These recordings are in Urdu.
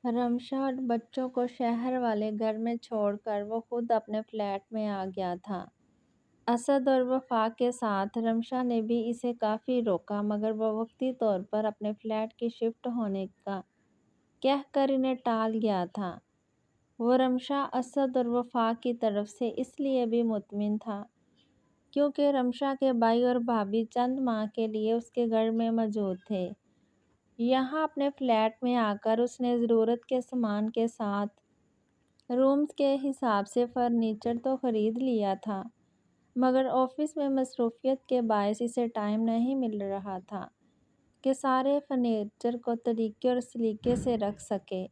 رمشا اور بچوں کو شہر والے گھر میں چھوڑ کر وہ خود اپنے فلیٹ میں آ گیا تھا۔ اسد اور وفا کے ساتھ رمشا نے بھی اسے کافی روکا، مگر وہ وقتی طور پر اپنے فلیٹ کی شفٹ ہونے کا کہہ کر انہیں ٹال گیا تھا۔ وہ رمشا، اسد اور وفا کی طرف سے اس لیے بھی مطمئن تھا کیونکہ رمشا کے بھائی اور بھابھی چند ماہ کے لیے اس کے گھر میں موجود تھے۔ یہاں اپنے فلیٹ میں آ کر اس نے ضرورت کے سامان کے ساتھ رومز کے حساب سے فرنیچر تو خرید لیا تھا، مگر آفس میں مصروفیت کے باعث اسے ٹائم نہیں مل رہا تھا کہ سارے فرنیچر کو طریقے اور سلیقے سے رکھ سکے۔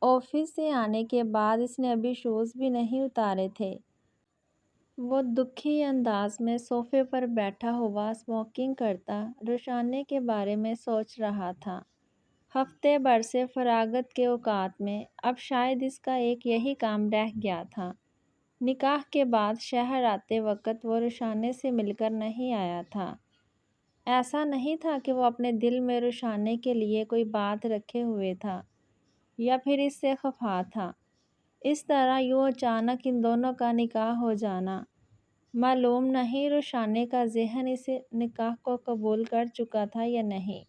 آفس سے آنے کے بعد اس نے ابھی شوز بھی نہیں اتارے تھے۔ وہ دکھی انداز میں صوفے پر بیٹھا ہوا اسموکنگ کرتا روشانے کے بارے میں سوچ رہا تھا۔ ہفتے بھر سے فراغت کے اوقات میں اب شاید اس کا ایک یہی کام رہ گیا تھا۔ نکاح کے بعد شہر آتے وقت وہ روشانے سے مل کر نہیں آیا تھا۔ ایسا نہیں تھا کہ وہ اپنے دل میں روشانے کے لیے کوئی بات رکھے ہوئے تھا یا پھر اس سے خفا تھا۔ اس طرح یوں اچانک ان دونوں کا نکاح ہو جانا معلوم نہیں روشانے کا ذہن اس نکاح کو قبول کر چکا تھا یا نہیں۔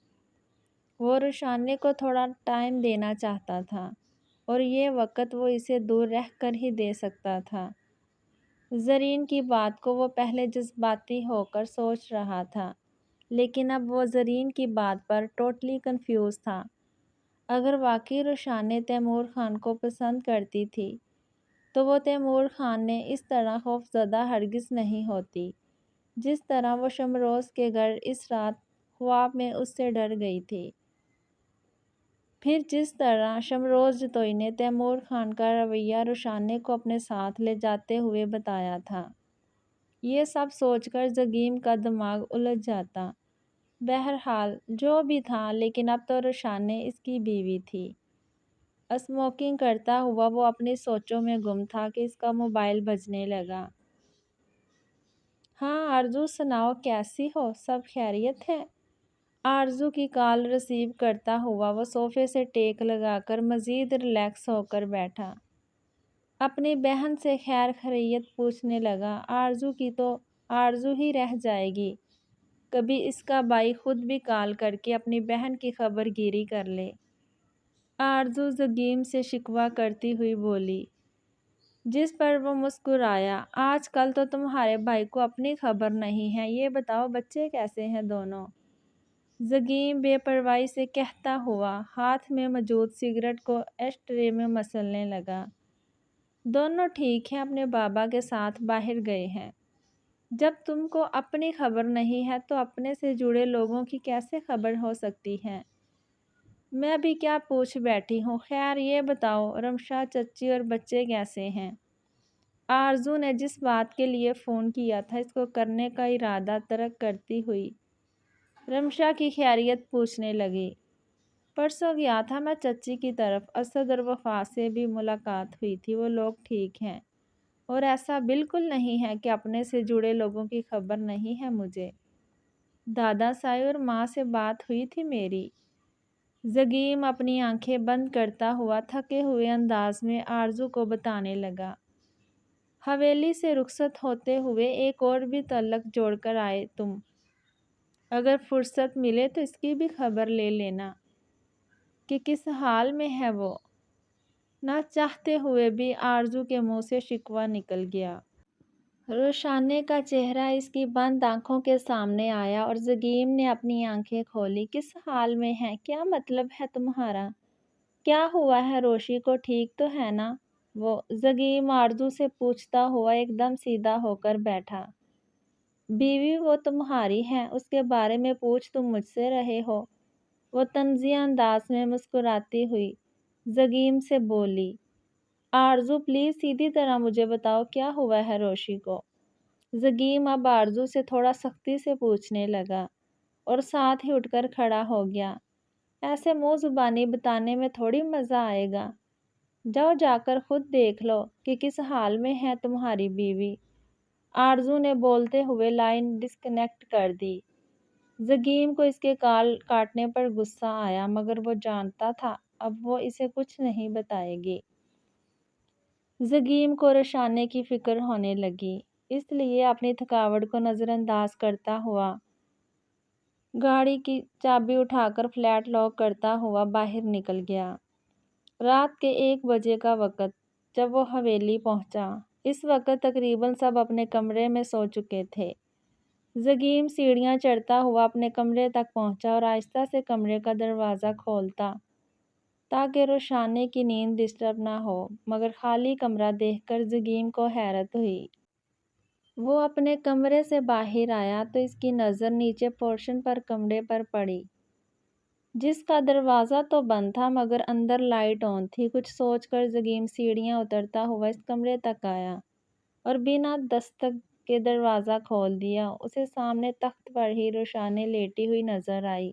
وہ روشانے کو تھوڑا ٹائم دینا چاہتا تھا اور یہ وقت وہ اسے دور رہ کر ہی دے سکتا تھا۔ زرین کی بات کو وہ پہلے جذباتی ہو کر سوچ رہا تھا، لیکن اب وہ زرین کی بات پر ٹوٹلی کنفیوز تھا۔ اگر واقعی روشانے تیمور خان کو پسند کرتی تھی تو وہ تیمور خان نے اس طرح خوفزدہ ہرگز نہیں ہوتی جس طرح وہ شمروز کے گھر اس رات خواب میں اس سے ڈر گئی تھی۔ پھر جس طرح شمروز جتوئی نے تیمور خان کا رویہ روشانے کو اپنے ساتھ لے جاتے ہوئے بتایا تھا، یہ سب سوچ کر زگیم کا دماغ الجھ جاتا۔ بہرحال جو بھی تھا، لیکن اب تو روشانے اس کی بیوی تھی۔ اسموکنگ کرتا ہوا وہ اپنی سوچوں میں گم تھا کہ اس کا موبائل بجنے لگا۔ ہاں آرزو، سناؤ کیسی ہو؟ سب خیریت ہے؟ آرزو کی کال ریسیو کرتا ہوا وہ صوفے سے ٹیک لگا کر مزید ریلیکس ہو کر بیٹھا۔ اپنی بہن سے خیر خیریت پوچھنے لگا۔ آرزو کی تو آرزو ہی رہ جائے گی، کبھی اس کا بھائی خود بھی کال کر کے اپنی بہن کی خبر گیری کر لے۔ آرزو زگیم سے شکوہ کرتی ہوئی بولی، جس پر وہ مسکرایا۔ آج کل تو تمہارے بھائی کو اپنی خبر نہیں ہے، یہ بتاؤ بچے کیسے ہیں دونوں؟ زگیم بے پرواہی سے کہتا ہوا ہاتھ میں موجود سگریٹ کو ایش ٹرے میں مسلنے لگا۔ دونوں ٹھیک ہیں، اپنے بابا کے ساتھ باہر گئے ہیں۔ جب تم کو اپنی خبر نہیں ہے تو اپنے سے جڑے لوگوں کی کیسے خبر ہو سکتی ہے؟ میں بھی کیا پوچھ بیٹھی ہوں۔ خیر یہ بتاؤ رمشا چچی اور بچے کیسے ہیں؟ آرزو نے جس بات کے لیے فون کیا تھا اس کو کرنے کا ارادہ ترک کرتی ہوئی رمشا کی خیریت پوچھنے لگی۔ پرسوں گیا تھا میں چچی کی طرف، اسد اور وفا سے بھی ملاقات ہوئی تھی، وہ لوگ ٹھیک ہیں، اور ایسا بالکل نہیں ہے کہ اپنے سے جڑے لوگوں کی خبر نہیں ہے مجھے۔ دادا سائی اور ماں سے بات ہوئی تھی میری۔ زگیم اپنی آنکھیں بند کرتا ہوا تھکے ہوئے انداز میں آرزو کو بتانے لگا۔ حویلی سے رخصت ہوتے ہوئے ایک اور بھی تعلق جوڑ کر آئے تم۔ اگر فرصت ملے تو اس کی بھی خبر لے لینا کہ کس حال میں ہے وہ۔ نہ چاہتے ہوئے بھی آرزو کے منہ سے شکوہ نکل گیا۔ روشانے کا چہرہ اس کی بند آنکھوں کے سامنے آیا اور زگیم نے اپنی آنکھیں کھولی۔ کس حال میں ہے؟ کیا مطلب ہے تمہارا؟ کیا ہوا ہے؟ روشی کو ٹھیک تو ہے نا وہ؟ زگیم آرزو سے پوچھتا ہوا ایک دم سیدھا ہو کر بیٹھا۔ بیوی وہ تمہاری ہے، اس کے بارے میں پوچھ تم مجھ سے رہے ہو؟ وہ طنزیہ انداز میں مسکراتی ہوئی زگیم سے بولی۔ آرزو پلیز سیدھی طرح مجھے بتاؤ کیا ہوا ہے روشی کو؟ زگیم اب آرزو سے تھوڑا سختی سے پوچھنے لگا اور ساتھ ہی اٹھ کر کھڑا ہو گیا۔ ایسے منہ زبانی بتانے میں تھوڑی مزہ آئے گا، جاؤ جا کر خود دیکھ لو کہ کس حال میں ہے تمہاری بیوی۔ آرزو نے بولتے ہوئے لائن ڈسکنیکٹ کر دی۔ زگیم کو اس کے کال کاٹنے پر غصہ آیا، مگر وہ جانتا تھا اب وہ اسے کچھ نہیں بتائے گی۔ زگیم کو روشانے کی فکر ہونے لگی، اس لیے اپنی تھکاوٹ کو نظر انداز کرتا ہوا گاڑی کی چابی اٹھا کر فلیٹ لاک کرتا ہوا باہر نکل گیا۔ رات کے 1 بجے کا وقت جب وہ حویلی پہنچا، اس وقت تقریباً سب اپنے کمرے میں سو چکے تھے۔ زگیم سیڑھیاں چڑھتا ہوا اپنے کمرے تک پہنچا اور آہستہ سے کمرے کا دروازہ کھولتا تاکہ روشانے کی نیند ڈسٹرب نہ ہو، مگر خالی کمرہ دیکھ کر زگیم کو حیرت ہوئی۔ وہ اپنے کمرے سے باہر آیا تو اس کی نظر نیچے پورشن پر کمرے پر پڑی، جس کا دروازہ تو بند تھا مگر اندر لائٹ آن تھی۔ کچھ سوچ کر زگیم سیڑھیاں اترتا ہوا اس کمرے تک آیا اور بنا دستک کے دروازہ کھول دیا۔ اسے سامنے تخت پر ہی روشانے لیٹی ہوئی نظر آئی۔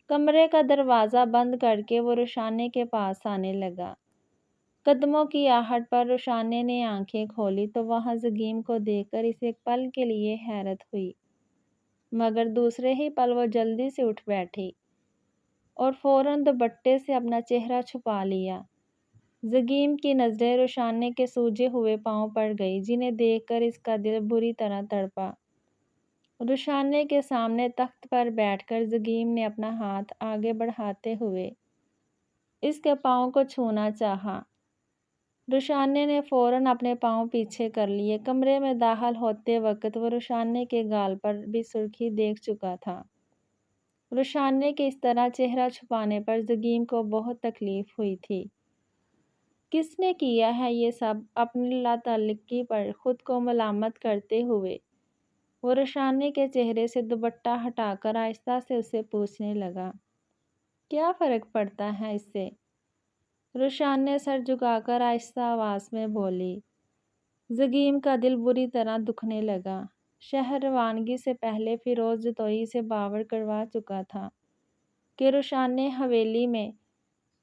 کمرے کا دروازہ بند کر کے وہ روشانے کے پاس آنے لگا۔ قدموں کی آہٹ پر روشانے نے آنکھیں کھولی تو وہاں زگیم کو دیکھ کر اسے ایک پل کے لیے حیرت ہوئی، مگر دوسرے ہی پل وہ جلدی سے اٹھ بیٹھی اور فوراً دوپٹے سے اپنا چہرہ چھپا لیا۔ زگیم کی نظریں روشانے کے سوجے ہوئے پاؤں پر گئی، جنہیں دیکھ کر اس کا دل بری طرح تڑپا۔ روشانے کے سامنے تخت پر بیٹھ کر زگیم نے اپنا ہاتھ آگے بڑھاتے ہوئے اس کے پاؤں کو چھونا چاہا۔ روشانے نے فوراً اپنے پاؤں پیچھے کر لیے۔ کمرے میں داخل ہوتے وقت وہ روشانے کے گال پر بھی سرخی دیکھ چکا تھا۔ روشانے کے اس طرح چہرہ چھپانے پر زگیم کو بہت تکلیف ہوئی تھی۔ کس نے کیا ہے یہ سب؟ اپنی لاتعلقی پر خود کو ملامت کرتے ہوئے وہ روشانے کے چہرے سے دوپٹہ ہٹا کر آہستہ سے اسے پوچھنے لگا، کیا فرق پڑتا ہے اس سے؟ روشانے سر جھکا کر آہستہ آواز میں بولی۔ زگیم کا دل بری طرح دکھنے لگا۔ شہر روانگی سے پہلے فیروز جتوئی سے باور کروا چکا تھا کہ روشانے حویلی میں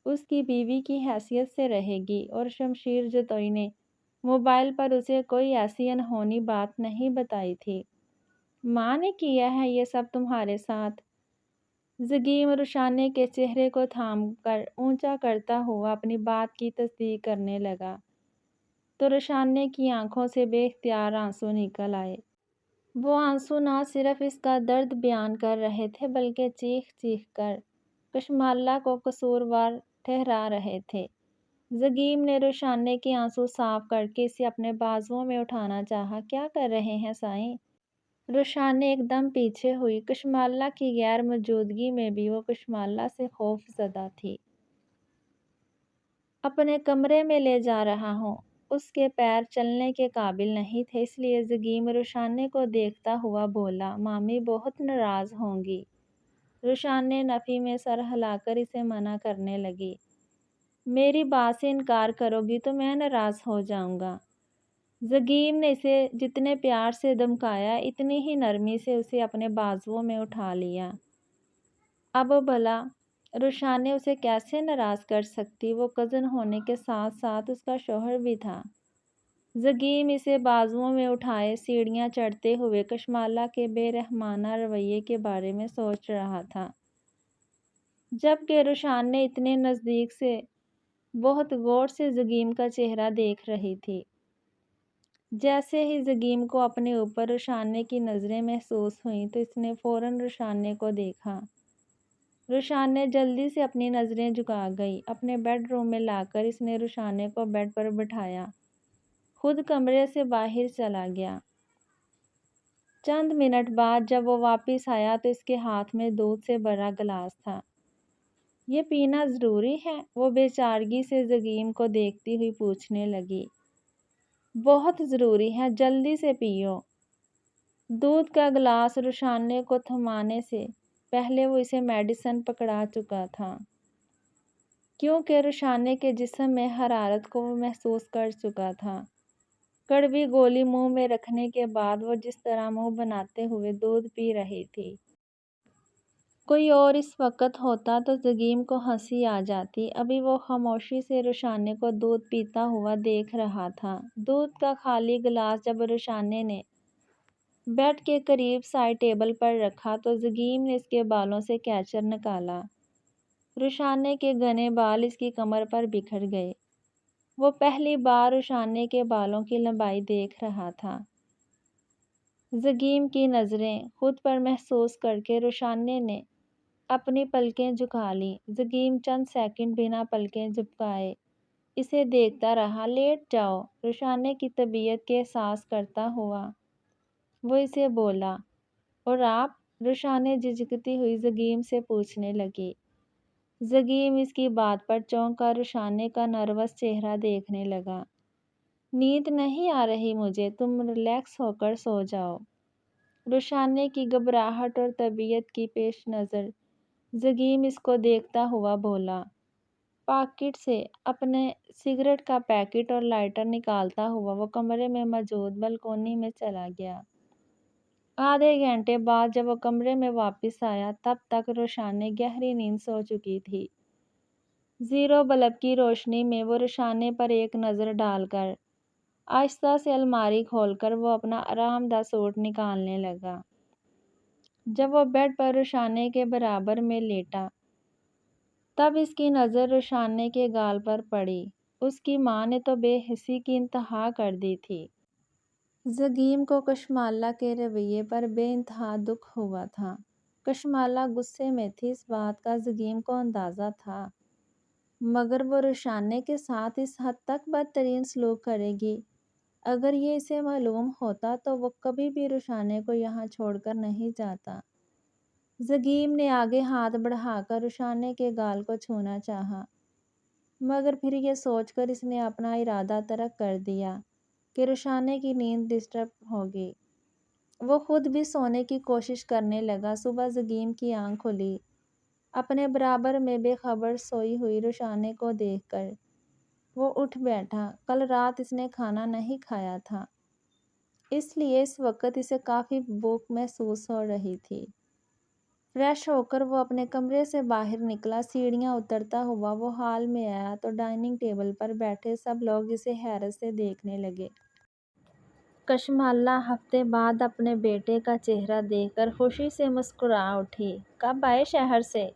اس کی بیوی کی حیثیت سے رہے گی، اور شمشیر جتوئی نے موبائل پر اسے کوئی ایسی انہونی بات نہیں بتائی تھی۔ ماں نے کیا ہے یہ سب تمہارے ساتھ؟ زگیم روشانے کے چہرے کو تھام کر اونچا کرتا ہوا اپنی بات کی تصدیق کرنے لگا تو روشانے کی آنکھوں سے بے اختیار آنسو نکل آئے۔ وہ آنسو نہ صرف اس کا درد بیان کر رہے تھے بلکہ چیخ چیخ کر کشمالہ کو قصوروار ٹھہرا رہے تھے۔ زگیم نے روشانے کے آنسو صاف کر کے اسے اپنے بازوؤں میں اٹھانا چاہا۔ کیا کر رہے ہیں سائیں؟ روشانے ایک دم پیچھے ہوئی۔ کشمالہ کی غیر موجودگی میں بھی وہ کشمالہ سے خوف زدہ تھی۔ اپنے کمرے میں لے جا رہا ہوں۔ اس کے پیر چلنے کے قابل نہیں تھے، اس لیے زگیم روشانے کو دیکھتا ہوا بولا، مامی بہت ناراض ہوں گی۔ روشانے نفی میں سر ہلا کر اسے منع کرنے لگی، میری بات سے انکار کرو گی تو میں ناراض ہو جاؤں گا۔ زگیم نے اسے جتنے پیار سے دمکایا اتنی ہی نرمی سے اسے اپنے بازوؤں میں اٹھا لیا۔ اب بھلا روشانے اسے کیسے ناراض کر سکتی؟ وہ کزن ہونے کے ساتھ ساتھ اس کا شوہر بھی تھا۔ زگیم اسے بازوؤں میں اٹھائے سیڑھیاں چڑھتے ہوئے کشمالہ کے بے رحمانہ رویے کے بارے میں سوچ رہا تھا، جبکہ روشانے اتنے نزدیک سے بہت غور سے زگیم کا چہرہ دیکھ رہی تھی۔ جیسے ہی زگیم کو اپنے اوپر روشانے کی نظریں محسوس ہوئیں تو اس نے فوراً روشانے کو دیکھا۔ روشانے جلدی سے اپنی نظریں جھکا گئی۔ اپنے بیڈ روم میں لا کر اس نے روشانے کو بیڈ پر بٹھایا، خود کمرے سے باہر چلا گیا۔ چند منٹ بعد جب وہ واپس آیا تو اس کے ہاتھ میں دودھ سے بھرا گلاس تھا۔ یہ پینا ضروری ہے؟ وہ بے چارگی سے زگیم کو دیکھتی ہوئی پوچھنے لگی۔ بہت ضروری ہے، جلدی سے پیو۔ دودھ کا گلاس روشانے کو تھمانے سے پہلے وہ اسے میڈیسن پکڑا چکا تھا، کیونکہ روشانے کے جسم میں حرارت کو وہ محسوس کر چکا تھا۔ کڑوی گولی منہ میں رکھنے کے بعد وہ جس طرح منہ بناتے ہوئے دودھ پی رہی تھی، کوئی اور اس وقت ہوتا تو زگیم کو ہنسی آ جاتی۔ ابھی وہ خاموشی سے روشانے کو دودھ پیتا ہوا دیکھ رہا تھا۔ دودھ کا خالی گلاس جب روشانے نے بیڈ کے قریب سائڈ ٹیبل پر رکھا تو زگیم نے اس کے بالوں سے کیچر نکالا۔ رشانے کے گھنے بال اس کی کمر پر بکھر گئے۔ وہ پہلی بار رشانے کے بالوں کی لمبائی دیکھ رہا تھا۔ زگیم کی نظریں خود پر محسوس کر کے رشانے نے اپنی پلکیں جھکا لیں۔ زگیم چند سیکنڈ بنا پلکیں جھپکائے اسے دیکھتا رہا۔ لیٹ جاؤ، رشانے کی طبیعت کے احساس کرتا ہوا وہ اسے بولا۔ اور آپ؟ رشانے جھجکتی ہوئی زگیم سے پوچھنے لگی۔ زگیم اس کی بات پر چونک کر رشانے کا نروس چہرہ دیکھنے لگا۔ نیند نہیں آ رہی مجھے، تم ریلیکس ہو کر سو جاؤ۔ رشانے کی گھبراہٹ اور طبیعت کی پیش نظر زگیم اس کو دیکھتا ہوا بولا۔ پاکٹ سے اپنے سگریٹ کا پیکٹ اور لائٹر نکالتا ہوا وہ کمرے میں موجود بلکونی میں چلا گیا۔ آدھے گھنٹے بعد جب وہ کمرے میں واپس آیا تب تک رشانے گہری نیند سو چکی تھی۔ زیرو بلب کی روشنی میں وہ رشانے پر ایک نظر ڈال کر آہستہ سے الماری کھول کر وہ اپنا آرام دہ سوٹ نکالنے لگا۔ جب وہ بیڈ پر رشانے کے برابر میں لیٹا تب اس کی نظر رشانے کے گال پر پڑی۔ اس کی ماں نے تو بے حسی کی انتہا کر دی تھی۔ زگیم کو کشمالہ کے رویے پر بے انتہا دکھ ہوا تھا۔ کشمالہ غصے میں تھی، اس بات کا زگیم کو اندازہ تھا، مگر وہ رشانے کے ساتھ اس حد تک بدترین سلوک کرے گی۔ اگر یہ اسے معلوم ہوتا تو وہ کبھی بھی رشانے کو یہاں چھوڑ کر نہیں جاتا۔ زگیم نے آگے ہاتھ بڑھا کر رشانے کے گال کو چھونا چاہا، مگر پھر یہ سوچ کر اس نے اپنا ارادہ ترک کر دیا کہ رشانے کی نیند ڈسٹرب ہوگی۔ وہ خود بھی سونے کی کوشش کرنے لگا۔ صبح زگیم کی آنکھ کھلی۔ اپنے برابر میں بے خبر سوئی ہوئی رشانے کو دیکھ کر وہ اٹھ بیٹھا۔ کل رات اس نے کھانا نہیں کھایا تھا، اس لیے اس وقت اسے کافی بھوک محسوس ہو رہی تھی۔ فریش ہو کر وہ اپنے کمرے سے باہر نکلا۔ سیڑھیاں اترتا ہوا وہ ہال میں آیا تو ڈائننگ ٹیبل پر بیٹھے سب لوگ اسے حیرت سے دیکھنے لگے۔ کشمالہ ہفتے بعد اپنے بیٹے کا چہرہ دیکھ کر خوشی سے مسکرا اٹھی۔ کب آئے شہر سے؟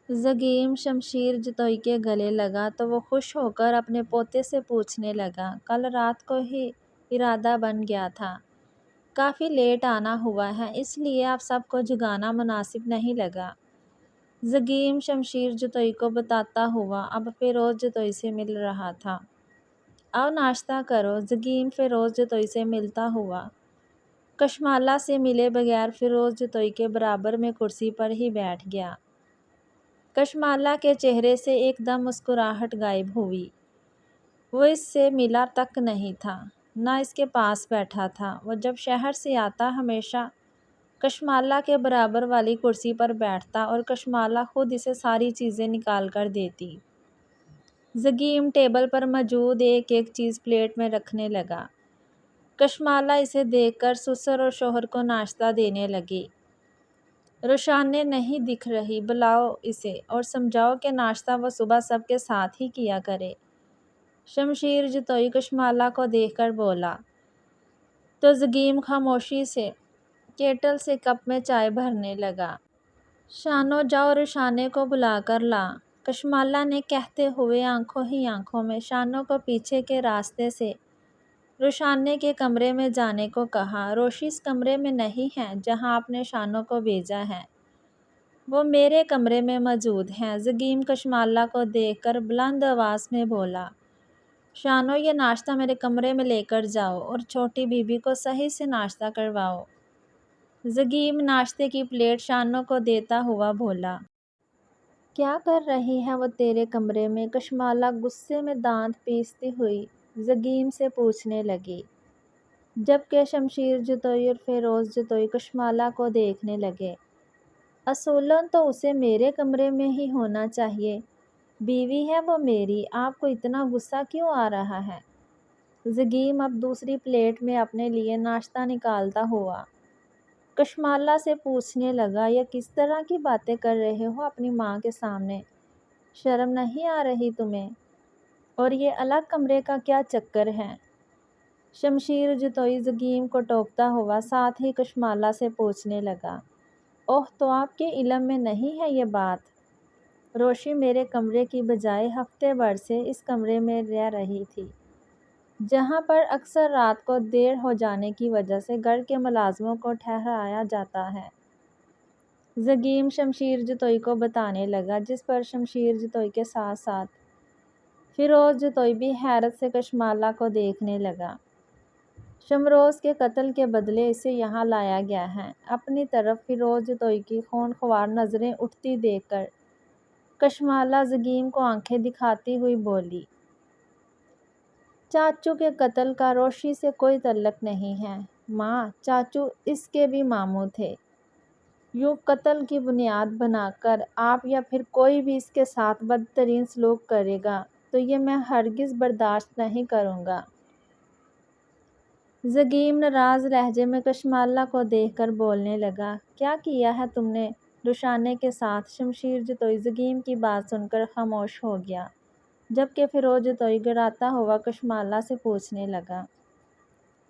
زگیم شمشیر جتوئی کے گلے لگا تو وہ خوش ہو کر اپنے پوتے سے پوچھنے لگا۔ کل رات کو ہی ارادہ بن گیا تھا، کافی لیٹ آنا ہوا ہے، اس لیے آپ سب کو جگانا مناسب نہیں لگا۔ زگیم شمشیر جتوئی کو بتاتا ہوا اب فیروز جتوئی سے مل رہا تھا۔ آؤ ناشتہ کرو۔ زگیم فیروز جتوئی سے ملتا ہوا کشمالہ سے ملے بغیر فیروز جتوئی کے برابر میں کرسی پر ہی بیٹھ گیا۔ کشمالہ کے چہرے سے ایک دم مسکراہٹ غائب ہوئی۔ وہ اس سے ملا تک نہیں تھا، نہ اس کے پاس بیٹھا تھا۔ وہ جب شہر سے آتا ہمیشہ کشمالہ کے برابر والی کرسی پر بیٹھتا اور کشمالہ خود اسے ساری چیزیں نکال کر دیتی۔ زگیم ٹیبل پر موجود ایک ایک چیز پلیٹ میں رکھنے لگا۔ کشمالہ اسے دیکھ کر سسر اور شوہر کو ناشتہ دینے لگی۔ رشانے نہیں دکھ رہی، بلاؤ اسے اور سمجھاؤ کہ ناشتہ وہ صبح سب کے ساتھ ہی کیا کرے۔ شمشیر جتوئی کشمالہ کو دیکھ کر بولا تو زگیم خاموشی سے کیٹل سے کپ میں چائے بھرنے لگا۔ شانو جاؤ رشانے کو بلا کر لا، کشمالہ نے کہتے ہوئے آنکھوں ہی آنکھوں میں شانو کو پیچھے کے راستے سے رشانے کے کمرے میں جانے کو کہا۔ روشی اس کمرے میں نہیں ہے جہاں آپ نے شانو کو بھیجا ہے، وہ میرے کمرے میں موجود ہیں۔ زگیم کشمالہ کو دیکھ کر بلند آواز میں بولا۔ شانو یہ ناشتہ میرے کمرے میں لے کر جاؤ اور چھوٹی بی بی کو صحیح سے ناشتہ کرواؤ۔ زگیم ناشتے کی پلیٹ شانو کو دیتا ہوا بولا۔ کیا کر رہی ہے وہ تیرے کمرے میں؟ کشمالہ غصے میں دانت پیستی ہوئی زگیم سے پوچھنے لگی، جبکہ شمشیر جتوئی اور فیروز جتوئی کشمالہ کو دیکھنے لگے۔ اصولاً تو اسے میرے کمرے میں ہی ہونا چاہیے، بیوی ہے وہ میری، آپ کو اتنا غصہ کیوں آ رہا ہے؟ زگیم اب دوسری پلیٹ میں اپنے لیے ناشتہ نکالتا ہوا کشمالہ سے پوچھنے لگا، یہ کس طرح کی باتیں کر رہے ہو اپنی ماں کے سامنے؟ شرم نہیں آ رہی تمہیں؟ اور یہ الگ کمرے کا کیا چکر ہے؟ شمشیر جتوئی زگیم کو ٹوکتا ہوا ساتھ ہی کشمالہ سے پوچھنے لگا۔ اوہ تو آپ کے علم میں نہیں ہے یہ بات؟ روشی میرے کمرے کی بجائے ہفتے بھر سے اس کمرے میں رہ رہی تھی، جہاں پر اکثر رات کو دیر ہو جانے کی وجہ سے گھر کے ملازموں کو ٹھہرایا جاتا ہے۔ زگیم شمشیر جتوئی کو بتانے لگا، جس پر شمشیر جتوئی کے ساتھ ساتھ فیروز جتوئی بھی حیرت سے کشمالہ کو دیکھنے لگا۔ شمروز کے قتل کے بدلے اسے یہاں لایا گیا ہے۔ اپنی طرف فیروز جتوئی کی خونخوار نظریں اٹھتی دیکھ کر کشمالہ زگیم کو آنکھیں دکھاتی ہوئی بولی، چاچو کے قتل کا روشی سے کوئی تعلق نہیں ہے ماں، چاچو اس کے بھی ماموں تھے۔ یوں قتل کی بنیاد بنا کر آپ یا پھر کوئی بھی اس کے ساتھ بدترین سلوک کرے گا تو یہ میں ہرگز برداشت نہیں کروں گا۔ زگیم ناراض لہجے میں کشمالہ کو دیکھ کر بولنے لگا، کیا کیا ہے تم نے رشانے کے ساتھ؟ شمشیر جتوئی زگیم کی بات سن کر خاموش ہو گیا، جبکہ فیروز جتوئی گراتا ہوا کشمالہ سے پوچھنے لگا،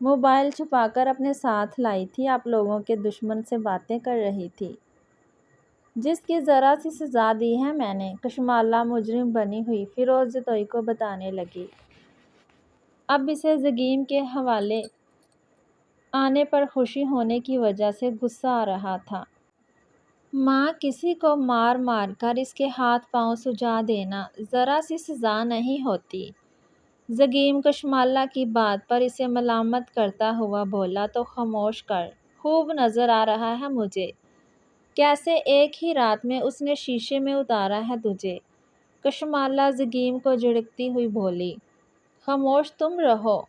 موبائل چھپا کر اپنے ساتھ لائی تھی، آپ لوگوں کے دشمن سے باتیں کر رہی تھی، جس کی ذرا سی سزا دی ہے میں نے۔ کشمالہ مجرم بنی ہوئی فیروز جتوئی کو بتانے لگی۔ اب اسے زگیم کے حوالے آنے پر خوشی ہونے کی وجہ سے غصہ آ رہا تھا۔ ماں، کسی کو مار مار کر اس کے ہاتھ پاؤں سجا دینا ذرا سی سزا نہیں ہوتی۔ زگیم کشمالہ کی بات پر اسے ملامت کرتا ہوا بولا، تو خاموش کر، خوب نظر آ رہا ہے مجھے کیسے ایک ہی رات میں اس نے شیشے میں اتارا ہے تجھے۔ کشمالہ زگیم کو جھڑکتی ہوئی بولی، خاموش تم رہو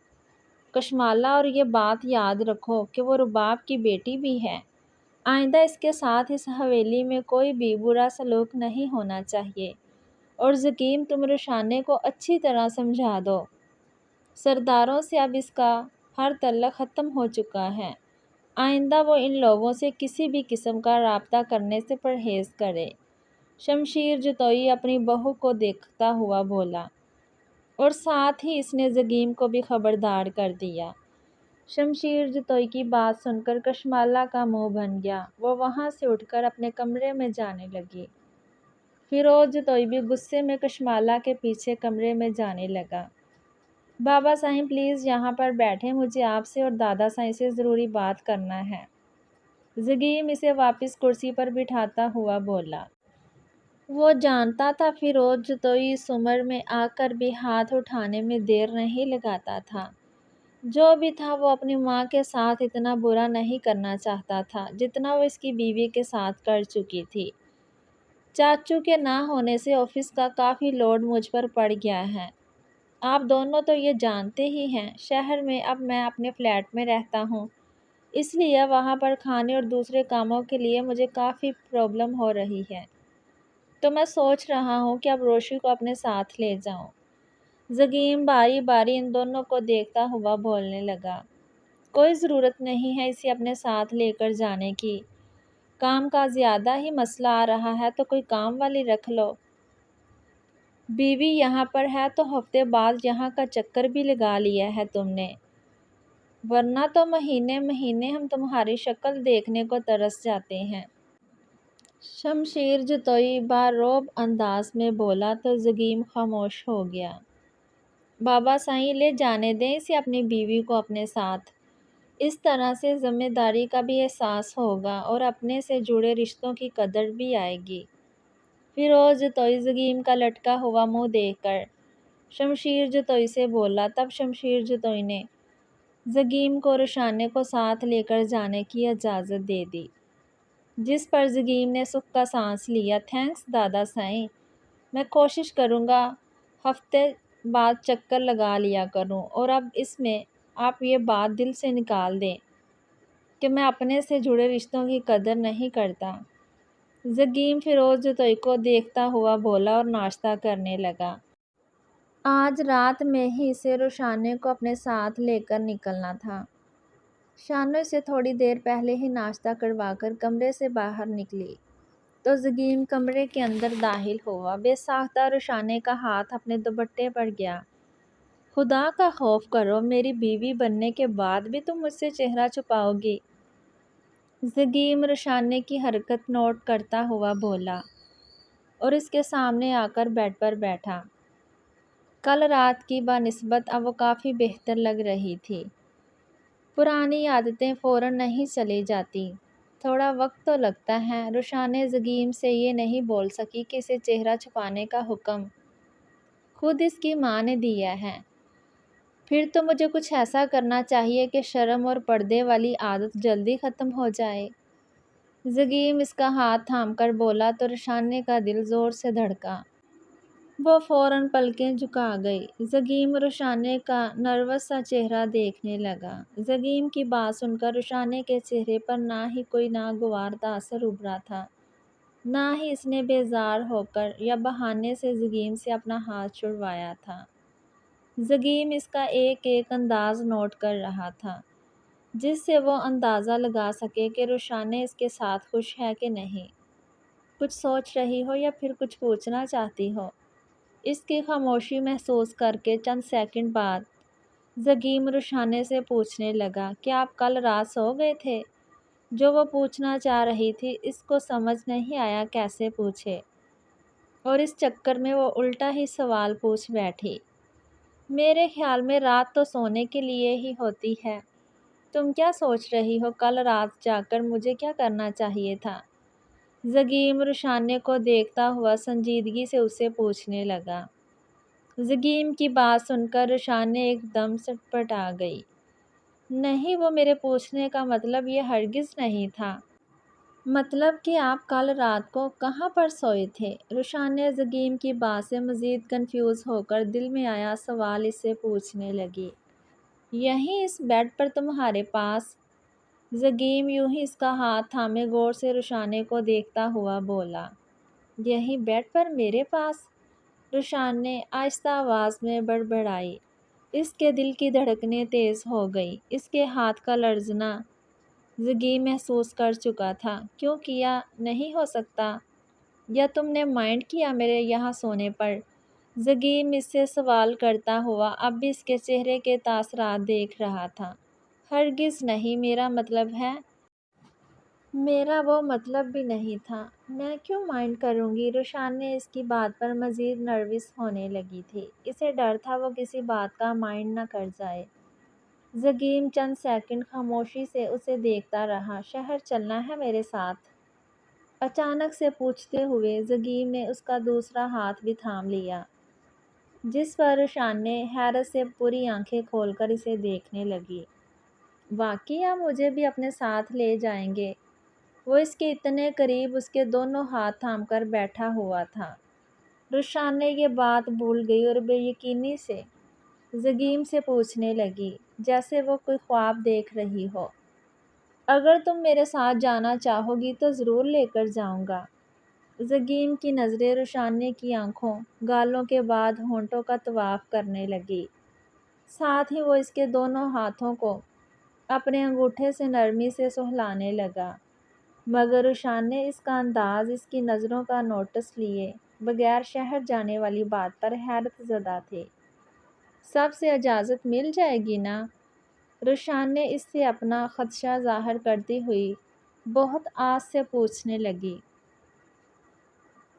کشمالہ، اور یہ بات یاد رکھو کہ وہ رباب کی بیٹی بھی ہے، آئندہ اس کے ساتھ اس حویلی میں کوئی بھی برا سلوک نہیں ہونا چاہیے۔ اور زگیم، تم رشانے کو اچھی طرح سمجھا دو، سرداروں سے اب اس کا ہر تعلق ختم ہو چکا ہے، آئندہ وہ ان لوگوں سے کسی بھی قسم کا رابطہ کرنے سے پرہیز کرے۔ شمشیر جتوئی اپنی بہو کو دیکھتا ہوا بولا، اور ساتھ ہی اس نے زگیم کو بھی خبردار کر دیا۔ شمشیر جتوئی کی بات سن کر کشمالہ کا منہ بن گیا، وہ وہاں سے اٹھ کر اپنے کمرے میں جانے لگی۔ فیروز جتوئی بھی غصے میں کشمالہ کے پیچھے کمرے میں جانے لگا۔ بابا سائیں پلیز یہاں پر بیٹھیں، مجھے آپ سے اور دادا سائیں سے ضروری بات کرنا ہے۔ زگیم اسے واپس کرسی پر بٹھاتا ہوا بولا۔ وہ جانتا تھا فیروز جتوئی اس عمر میں آ کر بھی ہاتھ اٹھانے میں دیر نہیں لگاتا تھا۔ جو بھی تھا وہ اپنی ماں کے ساتھ اتنا برا نہیں کرنا چاہتا تھا جتنا وہ اس کی بیوی کے ساتھ کر چکی تھی۔ چاچو کے نہ ہونے سے آفس کا کافی لوڈ مجھ پر پڑ گیا ہے، آپ دونوں تو یہ جانتے ہی ہیں، شہر میں اب میں اپنے فلیٹ میں رہتا ہوں، اس لیے وہاں پر کھانے اور دوسرے کاموں کے لیے مجھے کافی پرابلم ہو رہی ہے، تو میں سوچ رہا ہوں کہ اب روشی کو اپنے ساتھ لے جاؤں۔ زگیم باری باری ان دونوں کو دیکھتا ہوا بولنے لگا، کوئی ضرورت نہیں ہے اسے اپنے ساتھ لے کر جانے کی، کام کا زیادہ ہی مسئلہ آ رہا ہے تو کوئی کام والی رکھ لو، بیوی یہاں پر ہے تو ہفتے بعد یہاں کا چکر بھی لگا لیا ہے تم نے، ورنہ تو مہینے مہینے ہم تمہاری شکل دیکھنے کو ترس جاتے ہیں۔ شمشیر جتوئی بارعب انداز میں بولا تو زگیم خاموش ہو گیا۔ بابا سائیں لے جانے دیں اسے اپنی بیوی کو اپنے ساتھ، اس طرح سے ذمہ داری کا بھی احساس ہوگا اور اپنے سے جڑے رشتوں کی قدر بھی آئے گی۔ فیروز جتوئی زگیم کا لٹکا ہوا منہ دیکھ کر شمشیر جتوئی سے بولا، تب شمشیر جتوئی نے زگیم کو رشانے کو ساتھ لے کر جانے کی اجازت دے دی، جس پر زگیم نے سکھ کا سانس لیا۔ تھینکس دادا سائیں، میں کوشش کروں گا ہفتے بعد چکر لگا لیا کروں، اور اب اس میں آپ یہ بات دل سے نکال دیں کہ میں اپنے سے جڑے رشتوں کی قدر نہیں کرتا۔ زگیم فیروز جتوئی کو دیکھتا ہوا بولا اور ناشتہ کرنے لگا۔ آج رات میں ہی اسے رشانے کو اپنے ساتھ لے کر نکلنا تھا۔ شانو سے تھوڑی دیر پہلے ہی ناشتہ کروا کر کمرے سے باہر نکلی تو زگیم کمرے کے اندر داخل ہوا۔ بے ساختہ رشانے کا ہاتھ اپنے دوپٹے پر گیا۔ خدا کا خوف کرو، میری بیوی بننے کے بعد بھی تم مجھ سے چہرہ چھپاؤ گی؟ زگیم رشانے کی حرکت نوٹ کرتا ہوا بولا، اور اس کے سامنے آ کر بیڈ پر بیٹھا۔ کل رات کی بنسبت اب وہ کافی بہتر لگ رہی تھی۔ پرانی عادتیں فوراً نہیں چلی جاتی، تھوڑا وقت تو لگتا ہے۔ رخسانے زگیم سے یہ نہیں بول سکی کہ اسے چہرہ چھپانے کا حکم خود اس کی ماں نے دیا ہے۔ پھر تو مجھے کچھ ایسا کرنا چاہیے کہ شرم اور پردے والی عادت جلدی ختم ہو جائے۔ زگیم اس کا ہاتھ تھام کر بولا تو رخسانے کا دل زور سے دھڑکا۔ وہ فوراً پلکیں جھکا گئی۔ زگیم رخسانے کا نروس سا چہرہ دیکھنے لگا۔ زگیم کی بات سن کر رخسانے کے چہرے پر نہ ہی کوئی ناگوار تاثر ابھرا تھا، نہ ہی اس نے بیزار ہو کر یا بہانے سے زگیم سے اپنا ہاتھ چھڑوایا تھا۔ زگیم اس کا ایک ایک انداز نوٹ کر رہا تھا، جس سے وہ اندازہ لگا سکے کہ رخسانے اس کے ساتھ خوش ہے کہ نہیں، کچھ سوچ رہی ہو یا پھر کچھ پوچھنا چاہتی ہو۔ اس کی خاموشی محسوس کر کے چند سیکنڈ بعد زگیم رخسانے سے پوچھنے لگا، کیا آپ کل رات سو گئے تھے؟ جو وہ پوچھنا چاہ رہی تھی اس کو سمجھ نہیں آیا کیسے پوچھے، اور اس چکر میں وہ الٹا ہی سوال پوچھ بیٹھی۔ میرے خیال میں رات تو سونے کے لیے ہی ہوتی ہے، تم کیا سوچ رہی ہو کل رات جا کر مجھے کیا کرنا چاہیے تھا؟ زگیم رخسانے کو دیکھتا ہوا سنجیدگی سے اسے پوچھنے لگا۔ زگیم کی بات سن کر رخسانے ایک دم سٹپٹا گئی۔ نہیں، وہ میرے پوچھنے کا مطلب یہ ہرگز نہیں تھا۔ مطلب کہ آپ کل رات کو کہاں پر سوئے تھے؟ رخسانے زگیم کی بات سے مزید کنفیوز ہو کر دل میں آیا سوال اس سے پوچھنے لگی۔ یہیں اس بیڈ پر تمہارے پاس؟ زگیم یوں ہی اس کا ہاتھ تھامے غور سے رخسانے کو دیکھتا ہوا بولا۔ یہیں بیڈ پر میرے پاس؟ رخسانے آہستہ آواز میں بڑبڑائی۔ اس کے دل کی دھڑکنیں تیز ہو گئی۔ اس کے ہاتھ کا لرزنا زگیم محسوس کر چکا تھا۔ کیوں کیا نہیں ہو سکتا؟ یا تم نے مائنڈ کیا میرے یہاں سونے پر؟ زگیم اس سے سوال کرتا ہوا اب بھی اس کے چہرے کے تاثرات دیکھ رہا تھا۔ ہرگز نہیں، میرا مطلب ہے۔ میرا وہ مطلب بھی نہیں تھا۔ میں کیوں مائنڈ کروں گی؟ رخسانے اس کی بات پر مزید نروس ہونے لگی تھی۔ اسے ڈر تھا وہ کسی بات کا مائنڈ نہ کر جائے۔ زگیم چند سیکنڈ خاموشی سے اسے دیکھتا رہا۔ شہر چلنا ہے میرے ساتھ؟ اچانک سے پوچھتے ہوئے زگیم نے اس کا دوسرا ہاتھ بھی تھام لیا، جس پر رخسانے حیرت سے پوری آنکھیں کھول کر اسے دیکھنے لگی۔ واقعی آپ مجھے بھی اپنے ساتھ لے جائیں گے؟ وہ اس کے اتنے قریب اس کے دونوں ہاتھ تھام کر بیٹھا ہوا تھا۔ رخسانے یہ بات بھول گئی اور بے یقینی سے زگیم سے پوچھنے لگی، جیسے وہ کوئی خواب دیکھ رہی ہو۔ اگر تم میرے ساتھ جانا چاہو گی تو ضرور لے کر جاؤں گا۔ زگیم کی نظریں رخسانے کی آنکھوں، گالوں کے بعد ہونٹوں کا طواف کرنے لگی، ساتھ ہی وہ اس کے دونوں ہاتھوں کو اپنے انگوٹھے سے نرمی سے سہلانے لگا، مگر رخسانے اس کا انداز، اس کی نظروں کا نوٹس لیے بغیر شہر جانے والی بات پر حیرت زدہ تھے۔ سب سے اجازت مل جائے گی نا؟ رخسانے اس سے اپنا خدشہ ظاہر کرتی ہوئی بہت آس سے پوچھنے لگی۔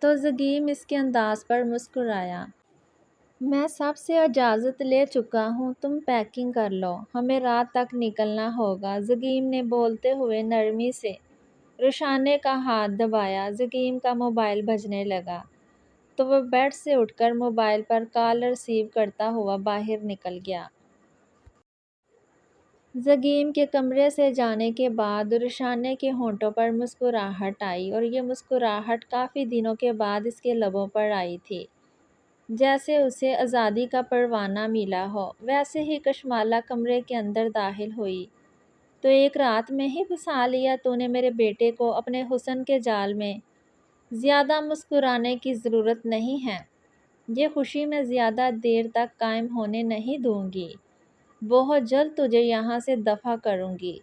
تو زگیم اس کے انداز پر مسکرایا۔ میں سب سے اجازت لے چکا ہوں، تم پیکنگ کر لو، ہمیں رات تک نکلنا ہوگا۔ زگیم نے بولتے ہوئے نرمی سے رخسانے کا ہاتھ دبایا۔ زگیم کا موبائل بجنے لگا تو وہ بیڈ سے اٹھ کر موبائل پر کال ریسیو کرتا ہوا باہر نکل گیا۔ زگیم کے کمرے سے جانے کے بعد رخسانے کے ہونٹوں پر مسکراہٹ آئی، اور یہ مسکراہٹ کافی دنوں کے بعد اس کے لبوں پر آئی تھی، جیسے اسے آزادی کا پروانہ ملا ہو۔ ویسے ہی کشمالہ کمرے کے اندر داخل ہوئی تو ایک رات میں ہی پھنسا لیا تو نے میرے بیٹے کو اپنے حسن کے جال میں۔ زیادہ مسکرانے کی ضرورت نہیں ہے، یہ خوشی میں زیادہ دیر تک قائم ہونے نہیں دوں گی۔ بہت جلد تجھے یہاں سے دفع کروں گی،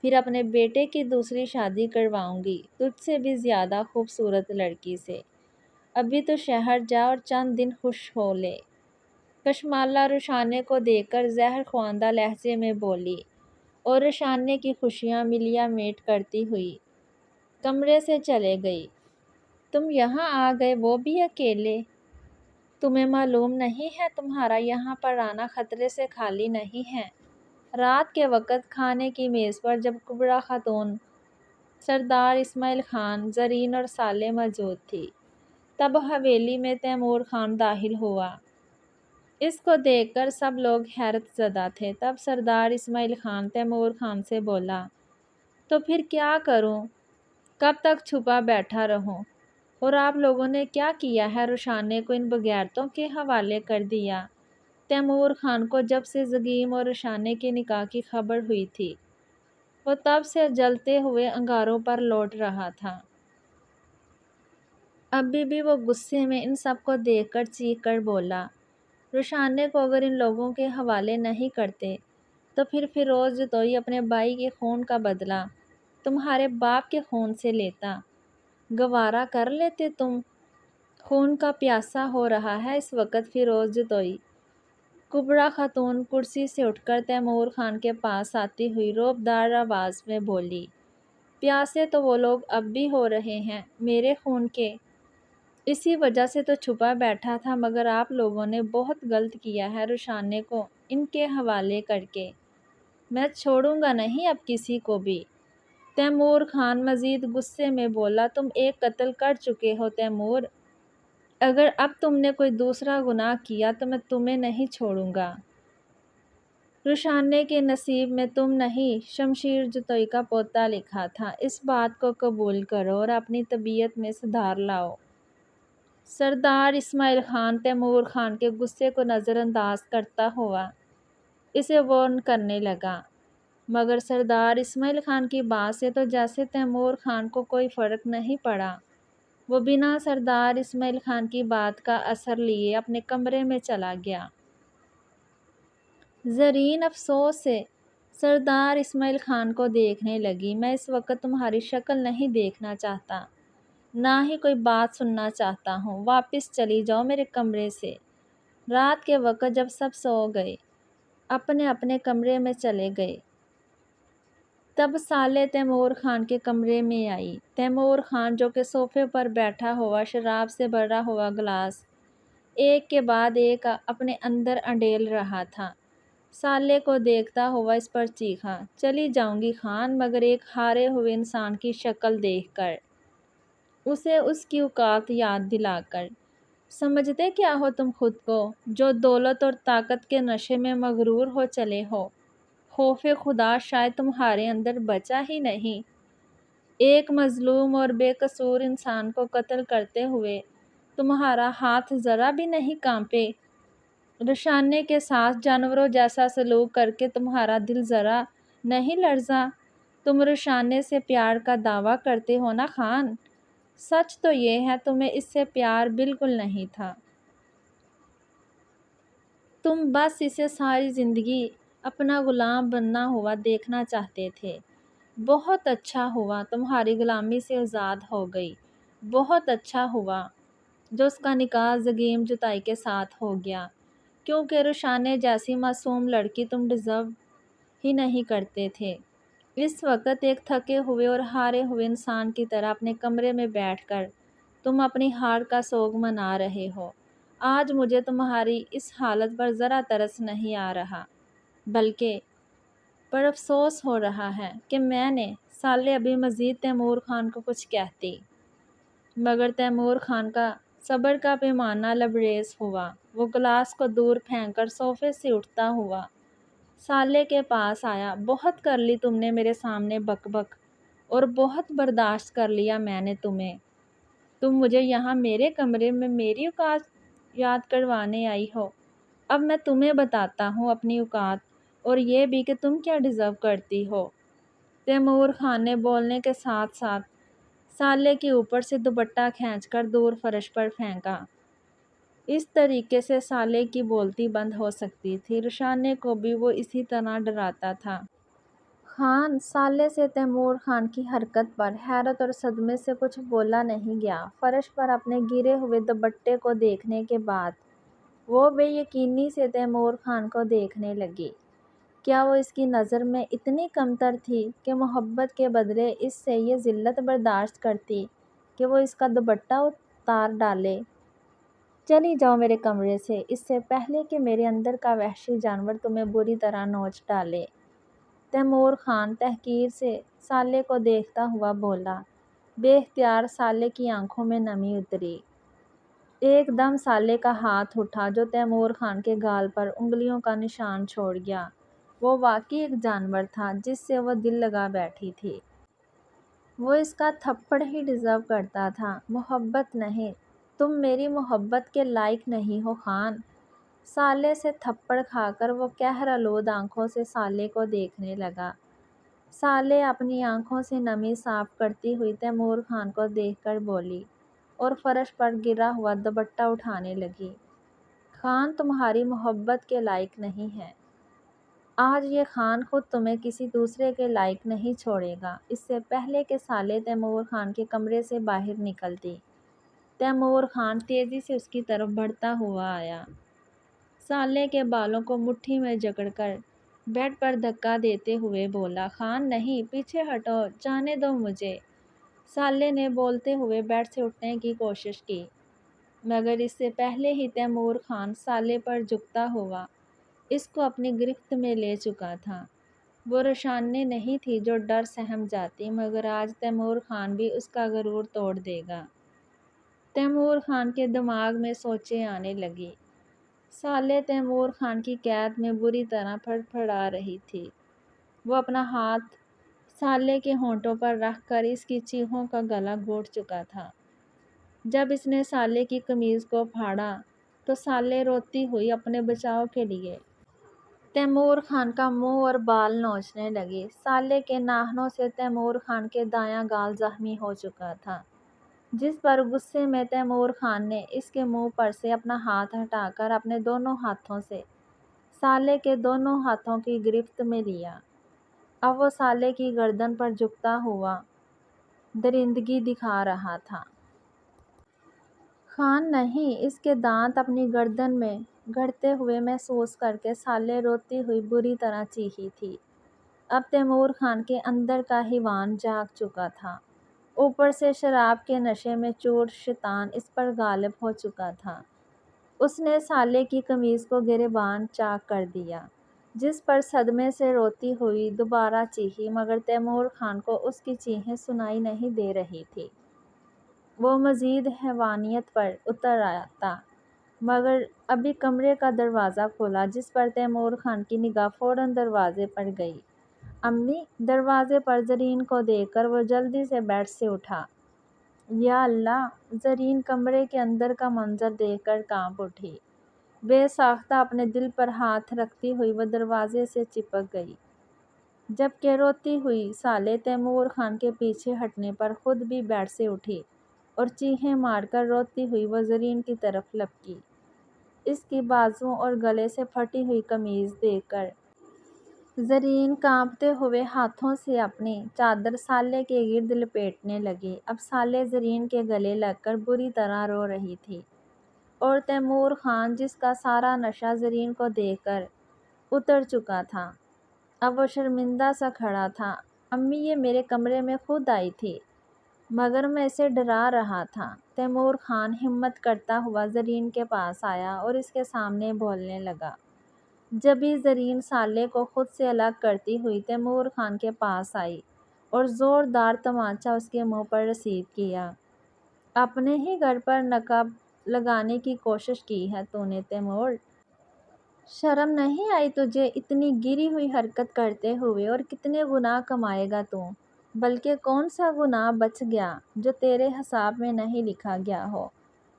پھر اپنے بیٹے کی دوسری شادی کرواؤں گی تجھ سے بھی زیادہ خوبصورت لڑکی سے۔ ابھی تو شہر جا اور چند دن خوش ہو لے۔ کشمالہ رخسانے کو دیکھ کر زہر خواندہ لہجے میں بولی، اور رخسانے کی خوشیاں ملیا میٹ کرتی ہوئی کمرے سے چلے گئی۔ تم یہاں آ گئے، وہ بھی اکیلے؟ تمہیں معلوم نہیں ہے تمہارا یہاں پر آنا خطرے سے خالی نہیں ہے؟ رات کے وقت کھانے کی میز پر جب کبریٰ خاتون، سردار اسماعیل خان، زرین اور صالح موجود تھی، تب حویلی میں تیمور خان داخل ہوا۔ اس کو دیکھ کر سب لوگ حیرت زدہ تھے۔ تب سردار اسماعیل خان تیمور خان سے بولا، تو پھر کیا کروں؟ کب تک چھپا بیٹھا رہوں؟ اور آپ لوگوں نے کیا کیا ہے؟ روشانے کو ان بغیرتوں کے حوالے کر دیا۔ تیمور خان کو جب سے زگیم اور روشانے کے نکاح کی خبر ہوئی تھی، وہ تب سے جلتے ہوئے انگاروں پر لوٹ رہا تھا۔ ابھی بھی وہ غصے میں ان سب کو دیکھ کر چیخ کر بولا، روشانے کو اگر ان لوگوں کے حوالے نہیں کرتے تو پھر فیروز جتوئی اپنے بھائی کے خون کا بدلہ تمہارے باپ کے خون سے لیتا۔ گوارا کر لیتے تم؟ خون کا پیاسا ہو رہا ہے اس وقت فیروز جتوئی۔ کبریٰ خاتون کرسی سے اٹھ کر تیمور خان کے پاس آتی ہوئی روبدار آواز میں بولی، پیاسے تو وہ لوگ اب بھی ہو رہے ہیں میرے خون کے، اسی وجہ سے تو چھپا بیٹھا تھا، مگر آپ لوگوں نے بہت غلط کیا ہے روشانے کو ان کے حوالے کر کے۔ میں چھوڑوں گا نہیں اب کسی کو بھی۔ تیمور خان مزید غصے میں بولا، تم ایک قتل کر چکے ہو تیمور، اگر اب تم نے کوئی دوسرا گناہ کیا تو میں تمہیں نہیں چھوڑوں گا۔ روشانے کے نصیب میں تم نہیں، شمشیر جتوئی کا پوتا لکھا تھا، اس بات کو قبول کرو اور اپنی طبیعت میں سدھار لاؤ۔ سردار اسماعیل خان تیمور خان کے غصے کو نظر انداز کرتا ہوا اسے وارن کرنے لگا، مگر سردار اسماعیل خان کی بات سے تو جیسے تیمور خان کو کوئی فرق نہیں پڑا۔ وہ بنا سردار اسماعیل خان کی بات کا اثر لیے اپنے کمرے میں چلا گیا۔ زرین افسوس سے سردار اسماعیل خان کو دیکھنے لگی، میں اس وقت تمہاری شکل نہیں دیکھنا چاہتا، نہ ہی کوئی بات سننا چاہتا ہوں، واپس چلی جاؤ میرے کمرے سے۔ رات کے وقت جب سب سو گئے، اپنے اپنے کمرے میں چلے گئے، تب صالح تیمور خان کے کمرے میں آئی۔ تیمور خان جو کہ صوفے پر بیٹھا ہوا شراب سے بھرا ہوا گلاس ایک کے بعد ایک اپنے اندر انڈیل رہا تھا، صالح کو دیکھتا ہوا اس پر چیخا، چلی جاؤں گی خان، مگر ایک ہارے ہوئے انسان کی شکل دیکھ کر، اسے اس کی اوقات یاد دلا کر۔ سمجھتے کیا ہو تم خود کو، جو دولت اور طاقت کے نشے میں مغرور ہو چلے ہو؟ خوف خدا شاید تمہارے اندر بچا ہی نہیں۔ ایک مظلوم اور بے قصور انسان کو قتل کرتے ہوئے تمہارا ہاتھ ذرا بھی نہیں کانپے؟ روشانے کے ساتھ جانوروں جیسا سلوک کر کے تمہارا دل ذرا نہیں لرزا؟ تم روشانے سے پیار کا دعویٰ کرتے ہو نا خان؟ سچ تو یہ ہے تمہیں اس سے پیار بالکل نہیں تھا، تم بس اسے ساری زندگی اپنا غلام بننا ہوا دیکھنا چاہتے تھے۔ بہت اچھا ہوا تمہاری غلامی سے آزاد ہو گئی، بہت اچھا ہوا جو اس کا نکاح زگیم جتائی کے ساتھ ہو گیا، کیونکہ روشانے جیسی معصوم لڑکی تم ڈیزرو ہی نہیں کرتے تھے۔ اس وقت ایک تھکے ہوئے اور ہارے ہوئے انسان کی طرح اپنے کمرے میں بیٹھ کر تم اپنی ہار کا سوگ منا رہے ہو۔ آج مجھے تمہاری اس حالت پر ذرا ترس نہیں آ رہا، بلکہ پر افسوس ہو رہا ہے کہ میں نے۔ صالح ابھی مزید تیمور خان کو کچھ کہتی، مگر تیمور خان کا صبر کا پیمانہ لبریز ہوا۔ وہ گلاس کو دور پھینک کر صوفے سے اٹھتا ہوا صالح کے پاس آیا، بہت کر لی تم نے میرے سامنے بک بک، اور بہت برداشت کر لیا میں نے تمہیں۔ تم مجھے یہاں میرے کمرے میں میری اوقات یاد کروانے آئی ہو، اب میں تمہیں بتاتا ہوں اپنی اوقات، اور یہ بھی کہ تم کیا ڈیزرو کرتی ہو۔ تیمور خان نے بولنے کے ساتھ ساتھ صالح کے اوپر سے دوپٹہ کھینچ کر دور فرش پر پھینکا۔ اس طریقے سے صالح کی بولتی بند ہو سکتی تھی، روشانے کو بھی وہ اسی طرح ڈراتا تھا۔ خان صالح سے تیمور خان کی حرکت پر حیرت اور صدمے سے کچھ بولا نہیں گیا۔ فرش پر اپنے گرے ہوئے دوپٹے کو دیکھنے کے بعد وہ بے یقینی سے تیمور خان کو دیکھنے لگی۔ کیا وہ اس کی نظر میں اتنی کمتر تھی کہ محبت کے بدلے اس سے یہ ذلت برداشت کرتی؟ کہ وہ اس کا دوپٹہ اتار ڈالے۔ چلی جاؤ میرے کمرے سے، اس سے پہلے کہ میرے اندر کا وحشی جانور تمہیں بری طرح نوچ ڈالے۔ تیمور خان تحقیر سے سالے کو دیکھتا ہوا بولا۔ بے اختیار سالے کی آنکھوں میں نمی اتری۔ ایک دم سالے کا ہاتھ اٹھا جو تیمور خان کے گال پر انگلیوں کا نشان چھوڑ گیا۔ وہ واقعی ایک جانور تھا جس سے وہ دل لگا بیٹھی تھی۔ وہ اس کا تھپڑ ہی ڈیزرو کرتا تھا، محبت نہیں۔ تم میری محبت کے لائق نہیں ہو خان۔ سالے سے تھپڑ کھا کر وہ قہر آلود آنکھوں سے سالے کو دیکھنے لگا۔ سالے اپنی آنکھوں سے نمی صاف کرتی ہوئی تیمور خان کو دیکھ کر بولی اور فرش پر گرا ہوا دوپٹہ اٹھانے لگی۔ خان تمہاری محبت کے لائق نہیں ہے۔ آج یہ خان خود تمہیں کسی دوسرے کے لائق نہیں چھوڑے گا۔ اس سے پہلے کہ سالے تیمور خان کے کمرے سے باہر نکلتی، تیمور خان تیزی سے اس کی طرف بڑھتا ہوا آیا۔ سالے کے بالوں کو مٹھی میں جکڑ کر بیڈ پر دھکا دیتے ہوئے بولا، خان نہیں، پیچھے ہٹو، جانے دو مجھے۔ سالے نے بولتے ہوئے بیڈ سے اٹھنے کی کوشش کی، مگر اس سے پہلے ہی تیمور خان سالے پر جھکتا ہوا اس کو اپنی گرفت میں لے چکا تھا۔ وہ روشانیں نہیں تھی جو ڈر سہم جاتی، مگر آج تیمور خان بھی اس کا غرور توڑ دے گا۔ تیمور خان کے دماغ میں سوچیں آنے لگی۔ سالے تیمور خان کی قید میں بری طرح پھڑپڑا رہی تھی۔ وہ اپنا ہاتھ سالے کے ہونٹوں پر رکھ کر اس کی چیخوں کا گلا گھونٹ چکا تھا۔ جب اس نے سالے کی قمیض کو پھاڑا تو سالے روتی ہوئی اپنے بچاؤ کے لیے تیمور خان کا منہ اور بال نوچنے لگی۔ سالے کے ناخنوں سے تیمور خان کے دایاں گال زخمی ہو چکا تھا، جس پر غصے میں تیمور خان نے اس کے منہ پر سے اپنا ہاتھ ہٹا کر اپنے دونوں ہاتھوں سے سالے کے دونوں ہاتھوں کی گرفت میں لیا۔ اب وہ سالے کی گردن پر جھکتا ہوا درندگی دکھا رہا تھا۔ خان نہیں، اس کے دانت اپنی گردن میں گڑتے ہوئے محسوس کر کے سالے روتی ہوئی بری طرح چیخی تھی۔ اب تیمور خان کے اندر کا حیوان جاگ چکا تھا، اوپر سے شراب کے نشے میں چور شیطان اس پر غالب ہو چکا تھا۔ اس نے سالے کی قمیض کو گریباں چاک کر دیا، جس پر صدمے سے روتی ہوئی دوبارہ چیخی، مگر تیمور خان کو اس کی چیخیں سنائی نہیں دے رہی تھی۔ وہ مزید حیوانیت پر اتر آتا، مگر ابھی کمرے کا دروازہ کھلا، جس پر تیمور خان کی نگاہ فوراً دروازے پر گئی۔ امی! دروازے پر زرین کو دیکھ کر وہ جلدی سے بیڈ سے اٹھا۔ یا اللہ! زرین کمرے کے اندر کا منظر دیکھ کر کانپ اٹھی۔ بے ساختہ اپنے دل پر ہاتھ رکھتی ہوئی وہ دروازے سے چپک گئی، جبکہ روتی ہوئی سالے تیمور خان کے پیچھے ہٹنے پر خود بھی بیڈ سے اٹھی اور چیخیں مار کر روتی ہوئی وہ زرین کی طرف لپکی۔ اس کی بازوؤں اور گلے سے پھٹی ہوئی قمیض دیکھ کر زرین کانپتے ہوئے ہاتھوں سے اپنی چادر سالے کے گرد لپیٹنے لگی۔ اب سالے زرین کے گلے لگ کر بری طرح رو رہی تھی، اور تیمور خان، جس کا سارا نشہ زرین کو دیکھ کر اتر چکا تھا، اب وہ شرمندہ سا کھڑا تھا۔ امی یہ میرے کمرے میں خود آئی تھی، مگر میں اسے ڈرا رہا تھا۔ تیمور خان ہمت کرتا ہوا زرین کے پاس آیا اور اس کے سامنے بولنے لگا۔ جبھی زرین سالے کو خود سے الگ کرتی ہوئی تیمور خان کے پاس آئی اور زوردار تمانچہ اس کے منہ پر رسید کیا۔ اپنے ہی گھر پر نقاب لگانے کی کوشش کی ہے تو نے تیمور! شرم نہیں آئی تجھے اتنی گری ہوئی حرکت کرتے ہوئے؟ اور کتنے گناہ کمائے گا تو؟ بلکہ کون سا گناہ بچ گیا جو تیرے حساب میں نہیں لکھا گیا ہو؟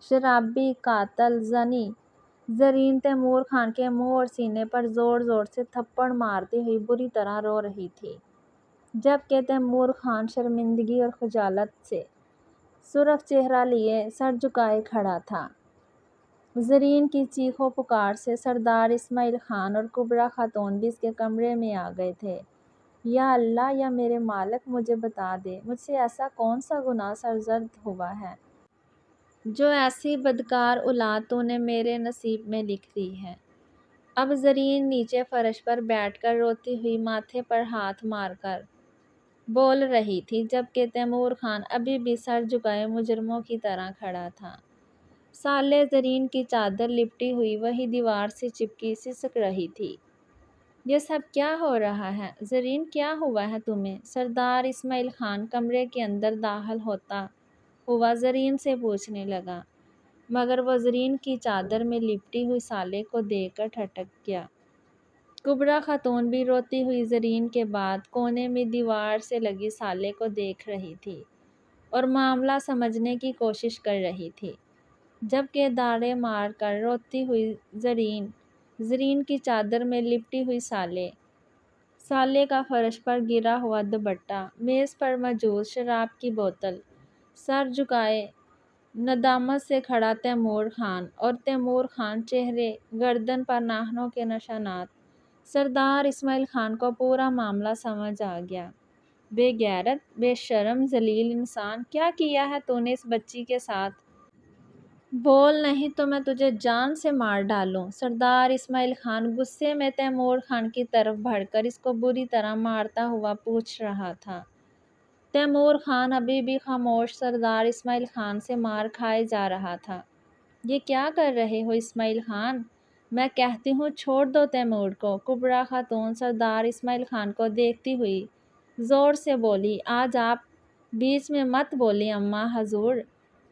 شرابی، قاتل، زنی! زرین تیمور خان کے منہ اور سینے پر زور زور سے تھپڑ مارتی ہوئی بری طرح رو رہی تھی، جبکہ تیمور خان شرمندگی اور خجالت سے سرخ چہرہ لیے سر جھکائے کھڑا تھا۔ زرین کی چیخ و پکار سے سردار اسماعیل خان اور کبریٰ خاتون بھی اس کے کمرے میں آ گئے تھے۔ یا اللہ! یا میرے مالک! مجھے بتا دے، مجھ سے ایسا کون سا گناہ سرزد ہوا ہے جو ایسی بدکار اولاد تو نے میرے نصیب میں لکھ دی ہے۔ اب زرین نیچے فرش پر بیٹھ کر روتی ہوئی ماتھے پر ہاتھ مار کر بول رہی تھی، جبکہ تیمور خان ابھی بھی سر جھکائے مجرموں کی طرح کھڑا تھا۔ سالے زرین کی چادر لپٹی ہوئی وہی دیوار سے چپکی سسک رہی تھی۔ یہ سب کیا ہو رہا ہے؟ زرین، کیا ہوا ہے تمہیں؟ سردار اسماعیل خان کمرے کے اندر داخل ہوتا ہوا زرین سے پوچھنے لگا، مگر وہ زرین کی چادر میں لپٹی ہوئی سالے کو دیکھ کر ٹھٹک گیا۔ کبریٰ خاتون بھی روتی ہوئی زرین کے بعد کونے میں دیوار سے لگی سالے کو دیکھ رہی تھی اور معاملہ سمجھنے کی کوشش کر رہی تھی، جبکہ داڑھیں مار کر روتی ہوئی زرین کی چادر میں لپٹی ہوئی سالے کا فرش پر گرا ہوا دوپٹہ، میز پر موجود شراب کی بوتل، سر جھکائے ندامت سے کھڑا تیمور خان اور تیمور خان چہرے، گردن پر ناخنوں کے نشانات۔ سردار اسماعیل خان کو پورا معاملہ سمجھ آ گیا۔ بے غیرت، بے شرم، ذلیل انسان، کیا کیا ہے تو نے اس بچی کے ساتھ؟ بول، نہیں تو میں تجھے جان سے مار ڈالوں۔ سردار اسماعیل خان غصے میں تیمور خان کی طرف بڑھ کر اس کو بری طرح مارتا ہوا پوچھ رہا تھا۔ تیمور خان ابھی بھی خاموش سردار اسماعیل خان سے مار کھائے جا رہا تھا۔ یہ کیا کر رہے ہو اسماعیل خان؟ میں کہتی ہوں چھوڑ دو تیمور کو۔ کبریٰ خاتون سردار اسماعیل خان کو دیکھتی ہوئی زور سے بولی، آج آپ بیچ میں مت بولیں اماں حضور،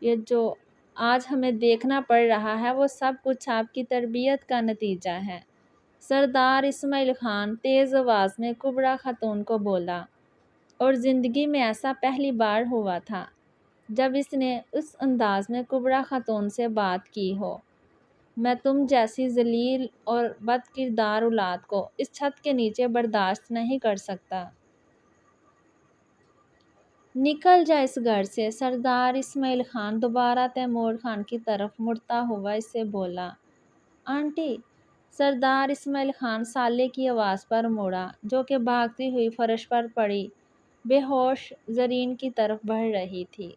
یہ جو آج ہمیں دیکھنا پڑ رہا ہے وہ سب کچھ آپ کی تربیت کا نتیجہ ہے۔ سردار اسماعیل خان تیز آواز میں کبریٰ خاتون کو بولا، اور زندگی میں ایسا پہلی بار ہوا تھا جب اس نے اس انداز میں کبریٰ خاتون سے بات کی ہو۔ میں تم جیسی ذلیل اور بد کردار اولاد کو اس چھت کے نیچے برداشت نہیں کر سکتا۔ نکل جا اس گھر سے۔ سردار اسماعیل خان دوبارہ تیمور خان کی طرف مڑتا ہوا اس سے بولا، آنٹی۔ سردار اسماعیل خان سالے کی آواز پر مڑا، جو کہ بھاگتی ہوئی فرش پر پڑی بے ہوش زرین کی طرف بڑھ رہی تھی۔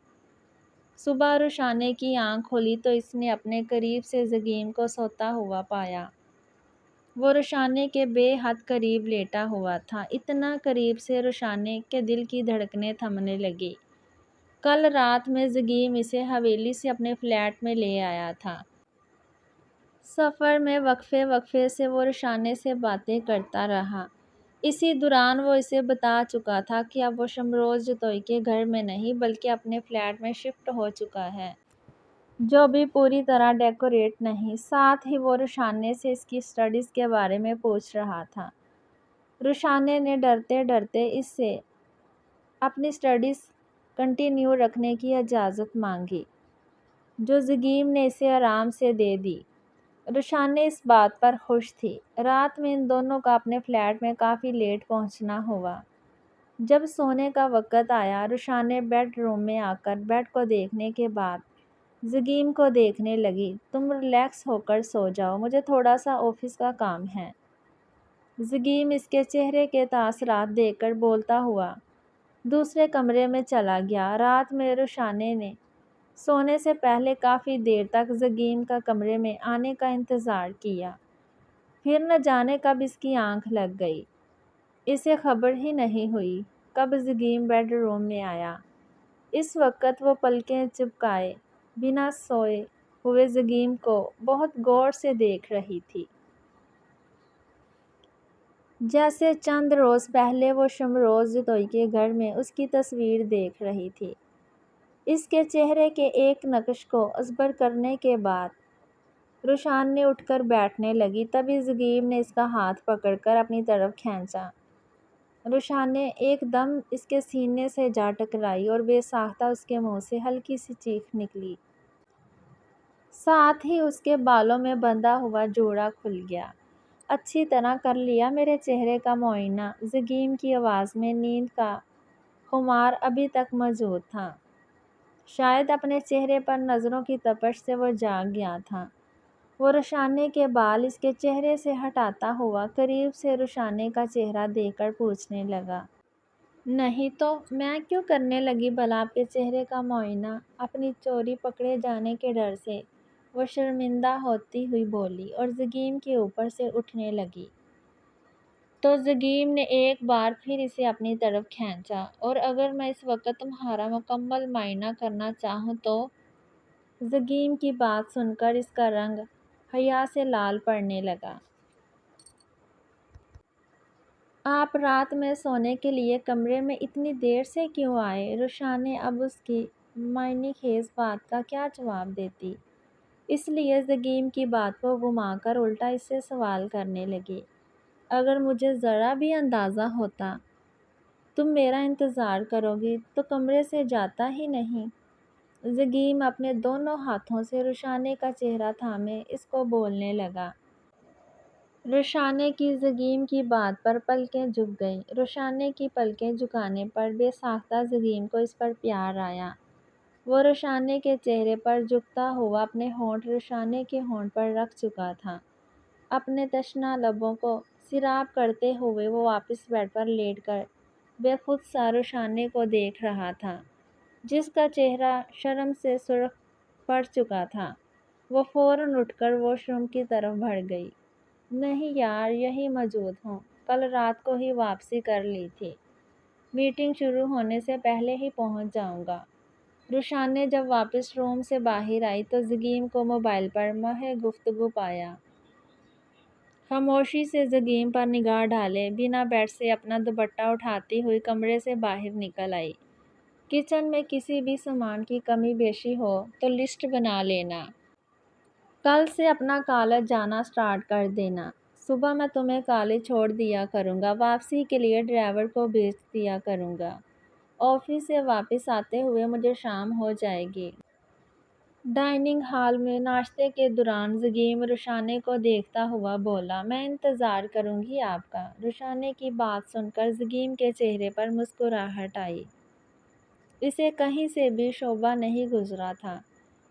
صبح رشانے کی آنکھ کھلی تو اس نے اپنے قریب سے زگیم کو سوتا ہوا پایا۔ وہ رشانے کے بے حد قریب لیٹا ہوا تھا، اتنا قریب سے رشانے کے دل کی دھڑکنیں تھمنے لگیں۔ کل رات میں زگیم اسے حویلی سے اپنے فلیٹ میں لے آیا تھا۔ سفر میں وقفے وقفے سے وہ رشانے سے باتیں کرتا رہا۔ اسی دوران وہ اسے بتا چکا تھا کہ اب وہ شمروز جتوئی کے گھر میں نہیں بلکہ اپنے فلیٹ میں شفٹ ہو چکا ہے، جو بھی پوری طرح ڈیکوریٹ نہیں۔ ساتھ ہی وہ رشانے سے اس کی اسٹڈیز کے بارے میں پوچھ رہا تھا۔ رشانے نے ڈرتے ڈرتے اس سے اپنی اسٹڈیز کنٹینیو رکھنے کی اجازت مانگی، جو زگیم نے اسے آرام سے دے دی۔ رشانے اس بات پر خوش تھی۔ رات میں ان دونوں کا اپنے فلیٹ میں کافی لیٹ پہنچنا ہوا۔ جب سونے کا وقت آیا، رشانے بیڈ روم میں آ کر بیڈ کو دیکھنے کے بعد زگیم کو دیکھنے لگی، تم ریلیکس ہو کر سو جاؤ، مجھے تھوڑا سا آفس کا کام ہے۔ زگیم اس کے چہرے کے تاثرات دیکھ کر بولتا ہوا دوسرے کمرے میں چلا گیا۔ رات میں رشانے نے سونے سے پہلے کافی دیر تک زگیم کا کمرے میں آنے کا انتظار کیا، پھر نہ جانے کب اس کی آنکھ لگ گئی۔ اسے خبر ہی نہیں ہوئی کب زگیم بیڈ روم میں آیا۔ اس وقت وہ پلکیں چپکائے بنا سوئے ہوئے زگیم کو بہت غور سے دیکھ رہی تھی، جیسے چند روز پہلے وہ شمروز جتوئی کے گھر میں اس کی تصویر دیکھ رہی تھی۔ اس کے چہرے کے ایک نقش کو ازبر کرنے کے بعد رشانے اٹھ کر بیٹھنے لگی، تبھی زگیم نے اس کا ہاتھ پکڑ کر اپنی طرف کھینچا۔ رشانے ایک دم اس کے سینے سے جا ٹکرائی اور بے ساختہ اس کے منہ سے ہلکی سی چیخ نکلی۔ ساتھ ہی اس کے بالوں میں بندھا ہوا جوڑا کھل گیا۔ اچھی طرح کر لیا میرے چہرے کا معائنہ؟ زگیم کی آواز میں نیند کا خمار ابھی تک موجود تھا۔ شاید اپنے چہرے پر نظروں کی تپش سے وہ جاگ گیا تھا۔ وہ رشانے کے بال اس کے چہرے سے ہٹاتا ہوا قریب سے رشانے کا چہرہ دیکھ کر پوچھنے لگا، نہیں تو میں کیوں کرنے لگی بھلا آپ کے چہرے کا معائنہ؟ اپنی چوری پکڑے جانے کے ڈر سے وہ شرمندہ ہوتی ہوئی بولی اور زگیم کے اوپر سے اٹھنے لگی۔ تو زگیم نے ایک بار پھر اسے اپنی طرف کھینچا۔ اور اگر میں اس وقت تمہارا مکمل معائنہ کرنا چاہوں تو؟ زگیم کی بات سن کر اس کا رنگ حیا سے لال پڑنے لگا۔ آپ رات میں سونے کے لیے کمرے میں اتنی دیر سے کیوں آئے؟ رخسانے اب اس کی معنی خیز بات کا کیا جواب دیتی، اس لیے زگیم کی بات کو گھما کر الٹا اس سے سوال کرنے لگی۔ اگر مجھے ذرا بھی اندازہ ہوتا تم میرا انتظار کرو گی تو کمرے سے جاتا ہی نہیں۔ زگیم اپنے دونوں ہاتھوں سے رخسانے کا چہرہ تھامے اس کو بولنے لگا۔ رخسانے کی زگیم کی بات پر پلکیں جھک گئیں۔ رخسانے کی پلکیں جھکانے پر بے ساختہ زگیم کو اس پر پیار آیا۔ وہ رخسانے کے چہرے پر جھکتا ہوا اپنے ہونٹ رخسانے کے ہونٹ پر رکھ چکا تھا۔ اپنے تشنہ لبوں کو سیراب کرتے ہوئے وہ واپس بیڈ پر لیٹ کر بے خود سا رخسانے کو دیکھ رہا تھا، جس کا چہرہ شرم سے سرخ پڑ چکا تھا۔ وہ فوراً اٹھ کر واش روم کی طرف بڑھ گئی۔ نہیں یار، یہی موجود ہوں، کل رات کو ہی واپسی کر لی تھی، میٹنگ شروع ہونے سے پہلے ہی پہنچ جاؤں گا۔ رخسانے جب واپس روم سے باہر آئی تو زگیم کو موبائل پر محض گفتگو پایا۔ خاموشی سے زگیم پر نگاہ ڈالے بنا بیڈ سے اپنا دوپٹہ اٹھاتی ہوئی کمرے سے باہر نکل آئی۔ کچن میں کسی بھی سامان کی کمی بیشی ہو تو لسٹ بنا لینا۔ کل سے اپنا کالج جانا سٹارٹ کر دینا۔ صبح میں تمہیں کالج چھوڑ دیا کروں گا، واپسی کے لیے ڈرائیور کو بھیج دیا کروں گا۔ آفس سے واپس آتے ہوئے مجھے شام ہو جائے گی۔ ڈائننگ ہال میں ناشتے کے دوران زگیم رخسانے کو دیکھتا ہوا بولا، میں انتظار کروں گی آپ کا۔ رخسانے کی بات سن کر زگیم کے چہرے پر مسکراہٹ آئی۔ اسے کہیں سے بھی شبہ نہیں گزرا تھا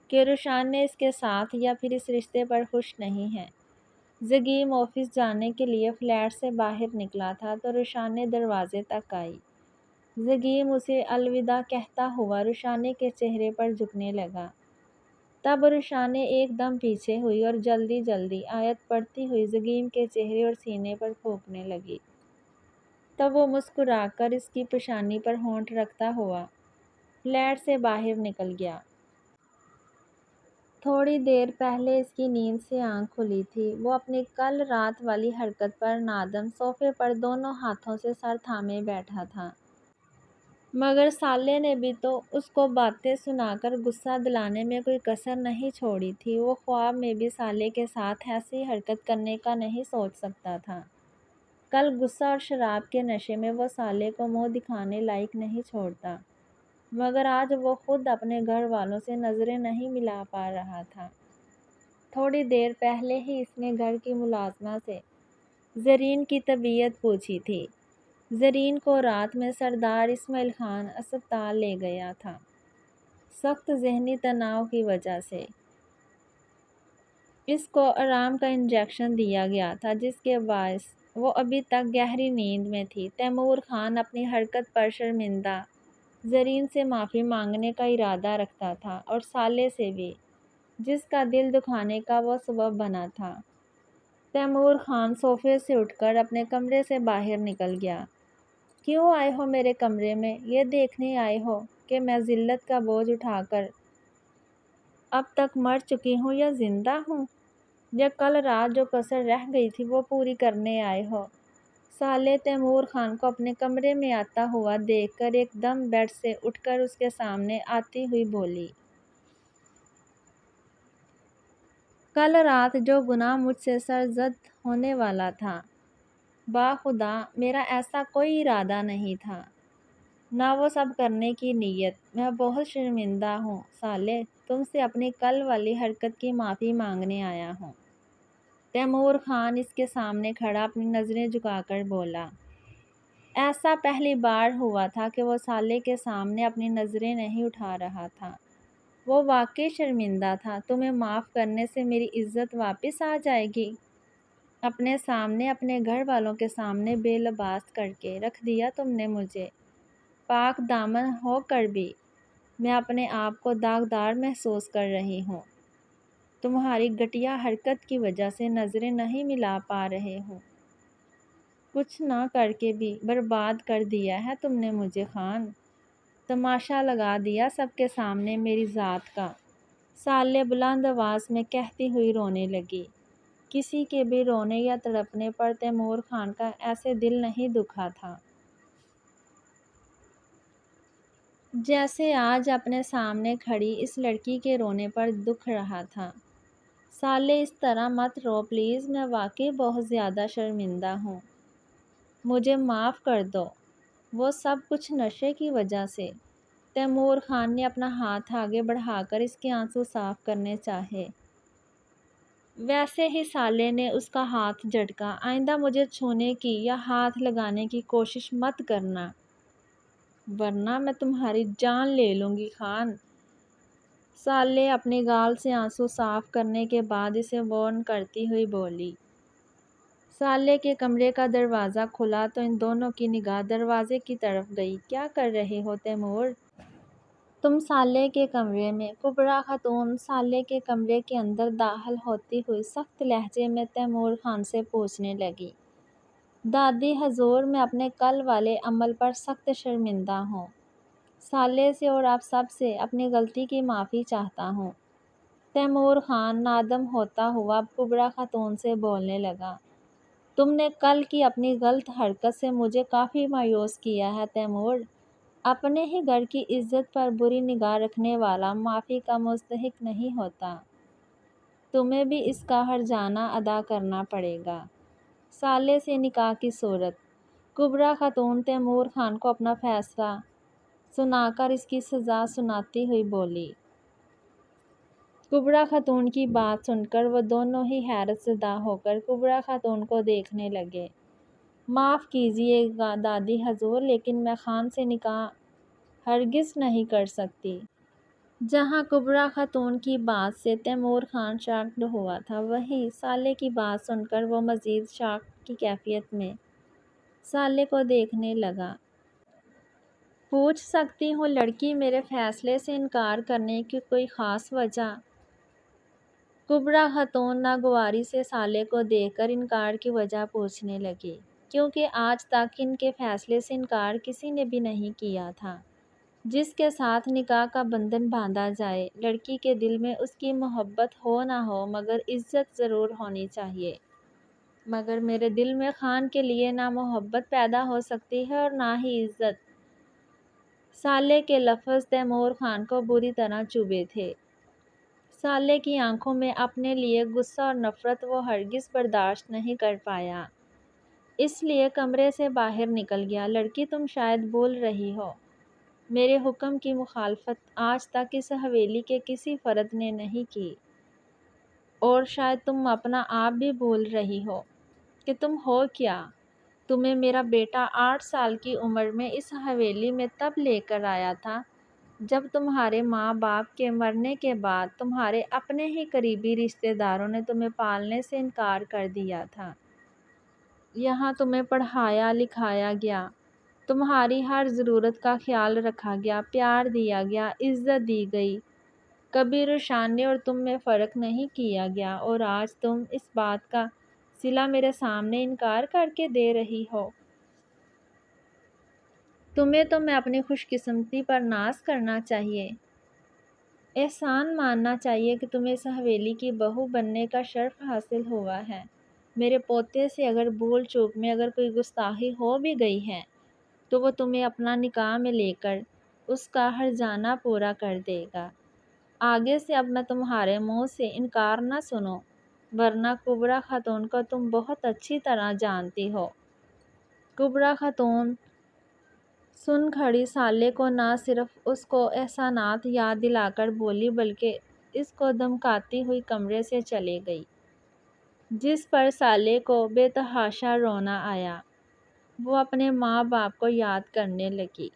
کہ رخسانے اس کے ساتھ یا پھر اس رشتے پر خوش نہیں ہے۔ زگیم آفس جانے کے لیے فلیٹ سے باہر نکلا تھا تو رخسانے دروازے تک آئی۔ زگیم اسے الوداع کہتا ہوا رخسانے کے چہرے پر جھکنے لگا۔ تب رخسانے ایک دم پیچھے ہوئی اور جلدی جلدی آیت پڑھتی ہوئی زگیم کے چہرے اور سینے پر پھونکنے لگی۔ تب وہ مسکرا کر اس کی پیشانی پر ہونٹ رکھتا ہوا فلیٹ سے باہر نکل گیا۔ تھوڑی دیر پہلے اس کی نیند سے آنکھ کھلی تھی۔ وہ اپنی کل رات والی حرکت پر نادم صوفے پر دونوں ہاتھوں سے سر تھامے بیٹھا تھا۔ مگر سالے نے بھی تو اس کو باتیں سنا کر غصہ دلانے میں کوئی کسر نہیں چھوڑی تھی۔ وہ خواب میں بھی سالے کے ساتھ ایسی حرکت کرنے کا نہیں سوچ سکتا تھا۔ کل غصہ اور شراب کے نشے میں وہ سالے کو منہ دکھانے لائق نہیں چھوڑتا، مگر آج وہ خود اپنے گھر والوں سے نظریں نہیں ملا پا رہا تھا۔ تھوڑی دیر پہلے ہی اس نے گھر کی ملازمہ سے زرین کی طبیعت پوچھی تھی۔ زرین کو رات میں سردار اسماعیل خان اسپتال لے گیا تھا، سخت ذہنی تناؤ کی وجہ سے۔ اس کو آرام کا انجیکشن دیا گیا تھا جس کے باعث وہ ابھی تک گہری نیند میں تھی۔ تیمور خان اپنی حرکت پر شرمندہ زرین سے معافی مانگنے کا ارادہ رکھتا تھا اور سالے سے بھی، جس کا دل دکھانے کا وہ سبب بنا تھا۔ تیمور خان صوفے سے اٹھ کر اپنے کمرے سے باہر نکل گیا۔ کیوں آئے ہو میرے کمرے میں؟ یہ دیکھنے آئے ہو کہ میں ذلت کا بوجھ اٹھا کر اب تک مر چکی ہوں یا زندہ ہوں؟ یا کل رات جو کسر رہ گئی تھی وہ پوری کرنے آئے ہو؟ سالے تیمور خان کو اپنے کمرے میں آتا ہوا دیکھ کر ایک دم بیڈ سے اٹھ کر اس کے سامنے آتی ہوئی بولی، کل رات جو گناہ مجھ سے سرزد ہونے والا تھا، باخدا میرا ایسا کوئی ارادہ نہیں تھا، نہ وہ سب کرنے کی نیت۔ میں بہت شرمندہ ہوں سالے، تم سے اپنی کل والی حرکت کی معافی مانگنے آیا ہوں۔ تیمور خان اس کے سامنے کھڑا اپنی نظریں جھکا کر بولا۔ ایسا پہلی بار ہوا تھا کہ وہ سالے کے سامنے اپنی نظریں نہیں اٹھا رہا تھا۔ وہ واقعی شرمندہ تھا۔ تمہیں معاف کرنے سے میری عزت واپس آ جائے گی؟ اپنے سامنے، اپنے گھر والوں کے سامنے بے لباس کر کے رکھ دیا تم نے مجھے۔ پاک دامن ہو کر بھی میں اپنے آپ کو داغدار محسوس کر رہی ہوں۔ تمہاری گھٹیا حرکت کی وجہ سے نظریں نہیں ملا پا رہے ہوں۔ کچھ نہ کر کے بھی برباد کر دیا ہے تم نے مجھے خان، تماشا لگا دیا سب کے سامنے میری ذات کا۔ سالے بلند آواز میں کہتی ہوئی رونے لگی۔ کسی کے بھی رونے یا تڑپنے پر تیمور خان کا ایسے دل نہیں دکھا تھا جیسے آج اپنے سامنے کھڑی اس لڑکی کے رونے پر دکھ رہا تھا۔ سالے اس طرح مت رو پلیز، میں واقعی بہت زیادہ شرمندہ ہوں، مجھے معاف کر دو۔ وہ سب کچھ نشے کی وجہ سے۔ تیمور خان نے اپنا ہاتھ آگے بڑھا کر اس کے آنسو صاف کرنے چاہے۔ ویسے ہی سالے نے اس کا ہاتھ جھٹکا۔ آئندہ مجھے چھونے کی یا ہاتھ لگانے کی کوشش مت کرنا، ورنہ میں تمہاری جان لے لوں گی خان۔ سالے اپنے گال سے آنسو صاف کرنے کے بعد اسے وارن کرتی ہوئی بولی۔ سالے کے کمرے کا دروازہ کھلا تو ان دونوں کی نگاہ دروازے کی طرف گئی۔ کیا کر رہے ہو تیمور؟ تم سالے کے کمرے میں؟ کبریٰ خاتون سالے کے کمرے کے اندر داخل ہوتی ہوئی سخت لہجے میں تیمور خان سے پوچھنے لگی۔ دادی حضور، میں اپنے کل والے عمل پر سخت شرمندہ ہوں۔ سالے سے اور آپ سب سے اپنی غلطی کی معافی چاہتا ہوں۔ تیمور خان نادم ہوتا ہوا کبریٰ خاتون سے بولنے لگا۔ تم نے کل کی اپنی غلط حرکت سے مجھے کافی مایوس کیا ہے تیمور۔ اپنے ہی گھر کی عزت پر بری نگاہ رکھنے والا معافی کا مستحق نہیں ہوتا۔ تمہیں بھی اس کا ہرجانہ ادا کرنا پڑے گا۔ سالے سے نکاح کی صورت۔ کبریٰ خاتون تیمور خان کو اپنا فیصلہ سنا کر اس کی سزا سناتی ہوئی بولی۔ کبریٰ خاتون کی بات سن کر وہ دونوں ہی حیرت زدہ ہو کر کبریٰ خاتون کو دیکھنے لگے۔ معاف کیجیے گا دادی حضور، لیکن میں خان سے نکاح ہرگز نہیں کر سکتی۔ جہاں کبریٰ خاتون کی بات سے تیمور خان شاکڈ ہوا تھا، وہیں سالے کی بات سن کر وہ مزید شاک کی کیفیت میں سالے کو دیکھنے لگا۔ پوچھ سکتی ہوں لڑکی میرے فیصلے سے انکار کرنے کی کوئی خاص وجہ؟ کبریٰ خاتون ناگواری سے سالے کو دیکھ کر انکار کی وجہ پوچھنے لگی۔ کیونکہ آج تک ان کے فیصلے سے انکار کسی نے بھی نہیں کیا تھا۔ جس کے ساتھ نکاح کا بندھن باندھا جائے، لڑکی کے دل میں اس کی محبت ہو نہ ہو مگر عزت ضرور ہونی چاہیے۔ مگر میرے دل میں خان کے لیے نہ محبت پیدا ہو سکتی ہے اور نہ ہی عزت۔ سالے کے لفظ تیمور خان کو بری طرح چبھے تھے۔ سالے کی آنکھوں میں اپنے لیے غصہ اور نفرت وہ ہرگز برداشت نہیں کر پایا، اس لیے کمرے سے باہر نکل گیا۔ لڑکی تم شاید بھول رہی ہو، میرے حکم کی مخالفت آج تک اس حویلی کے کسی فرد نے نہیں کی، اور شاید تم اپنا آپ بھی بھول رہی ہو کہ تم ہو کیا۔ تمہیں میرا بیٹا 8 سال کی عمر میں اس حویلی میں تب لے کر آیا تھا جب تمہارے ماں باپ کے مرنے کے بعد تمہارے اپنے ہی قریبی رشتہ داروں نے تمہیں پالنے سے انکار کر دیا تھا۔ یہاں تمہیں پڑھایا لکھایا گیا، تمہاری ہر ضرورت کا خیال رکھا گیا، پیار دیا گیا، عزت دی گئی، کبھی روشانی اور تم میں فرق نہیں کیا گیا، اور آج تم اس بات کا صلہ میرے سامنے انکار کر کے دے رہی ہو۔ تمہیں تو میں اپنی خوش قسمتی پر ناز کرنا چاہیے، احسان ماننا چاہیے کہ تمہیں اس حویلی کی بہو بننے کا شرف حاصل ہوا ہے۔ میرے پوتے سے اگر بھول چوک میں اگر کوئی گستاخی ہو بھی گئی ہے تو وہ تمہیں اپنا نکاح میں لے کر اس کا ہرجانہ پورا کر دے گا۔ آگے سے اب میں تمہارے منہ سے انکار نہ سنوں، ورنہ کبریٰ خاتون کو تم بہت اچھی طرح جانتی ہو۔ کبریٰ خاتون سن کھڑی سالے کو نہ صرف اس کو احسانات یاد دلا کر بولی بلکہ اس کو دھمکاتی ہوئی کمرے سے چلی گئی، جس پر سالے کو بے تحاشا رونا آیا۔ وہ اپنے ماں باپ کو یاد کرنے لگی۔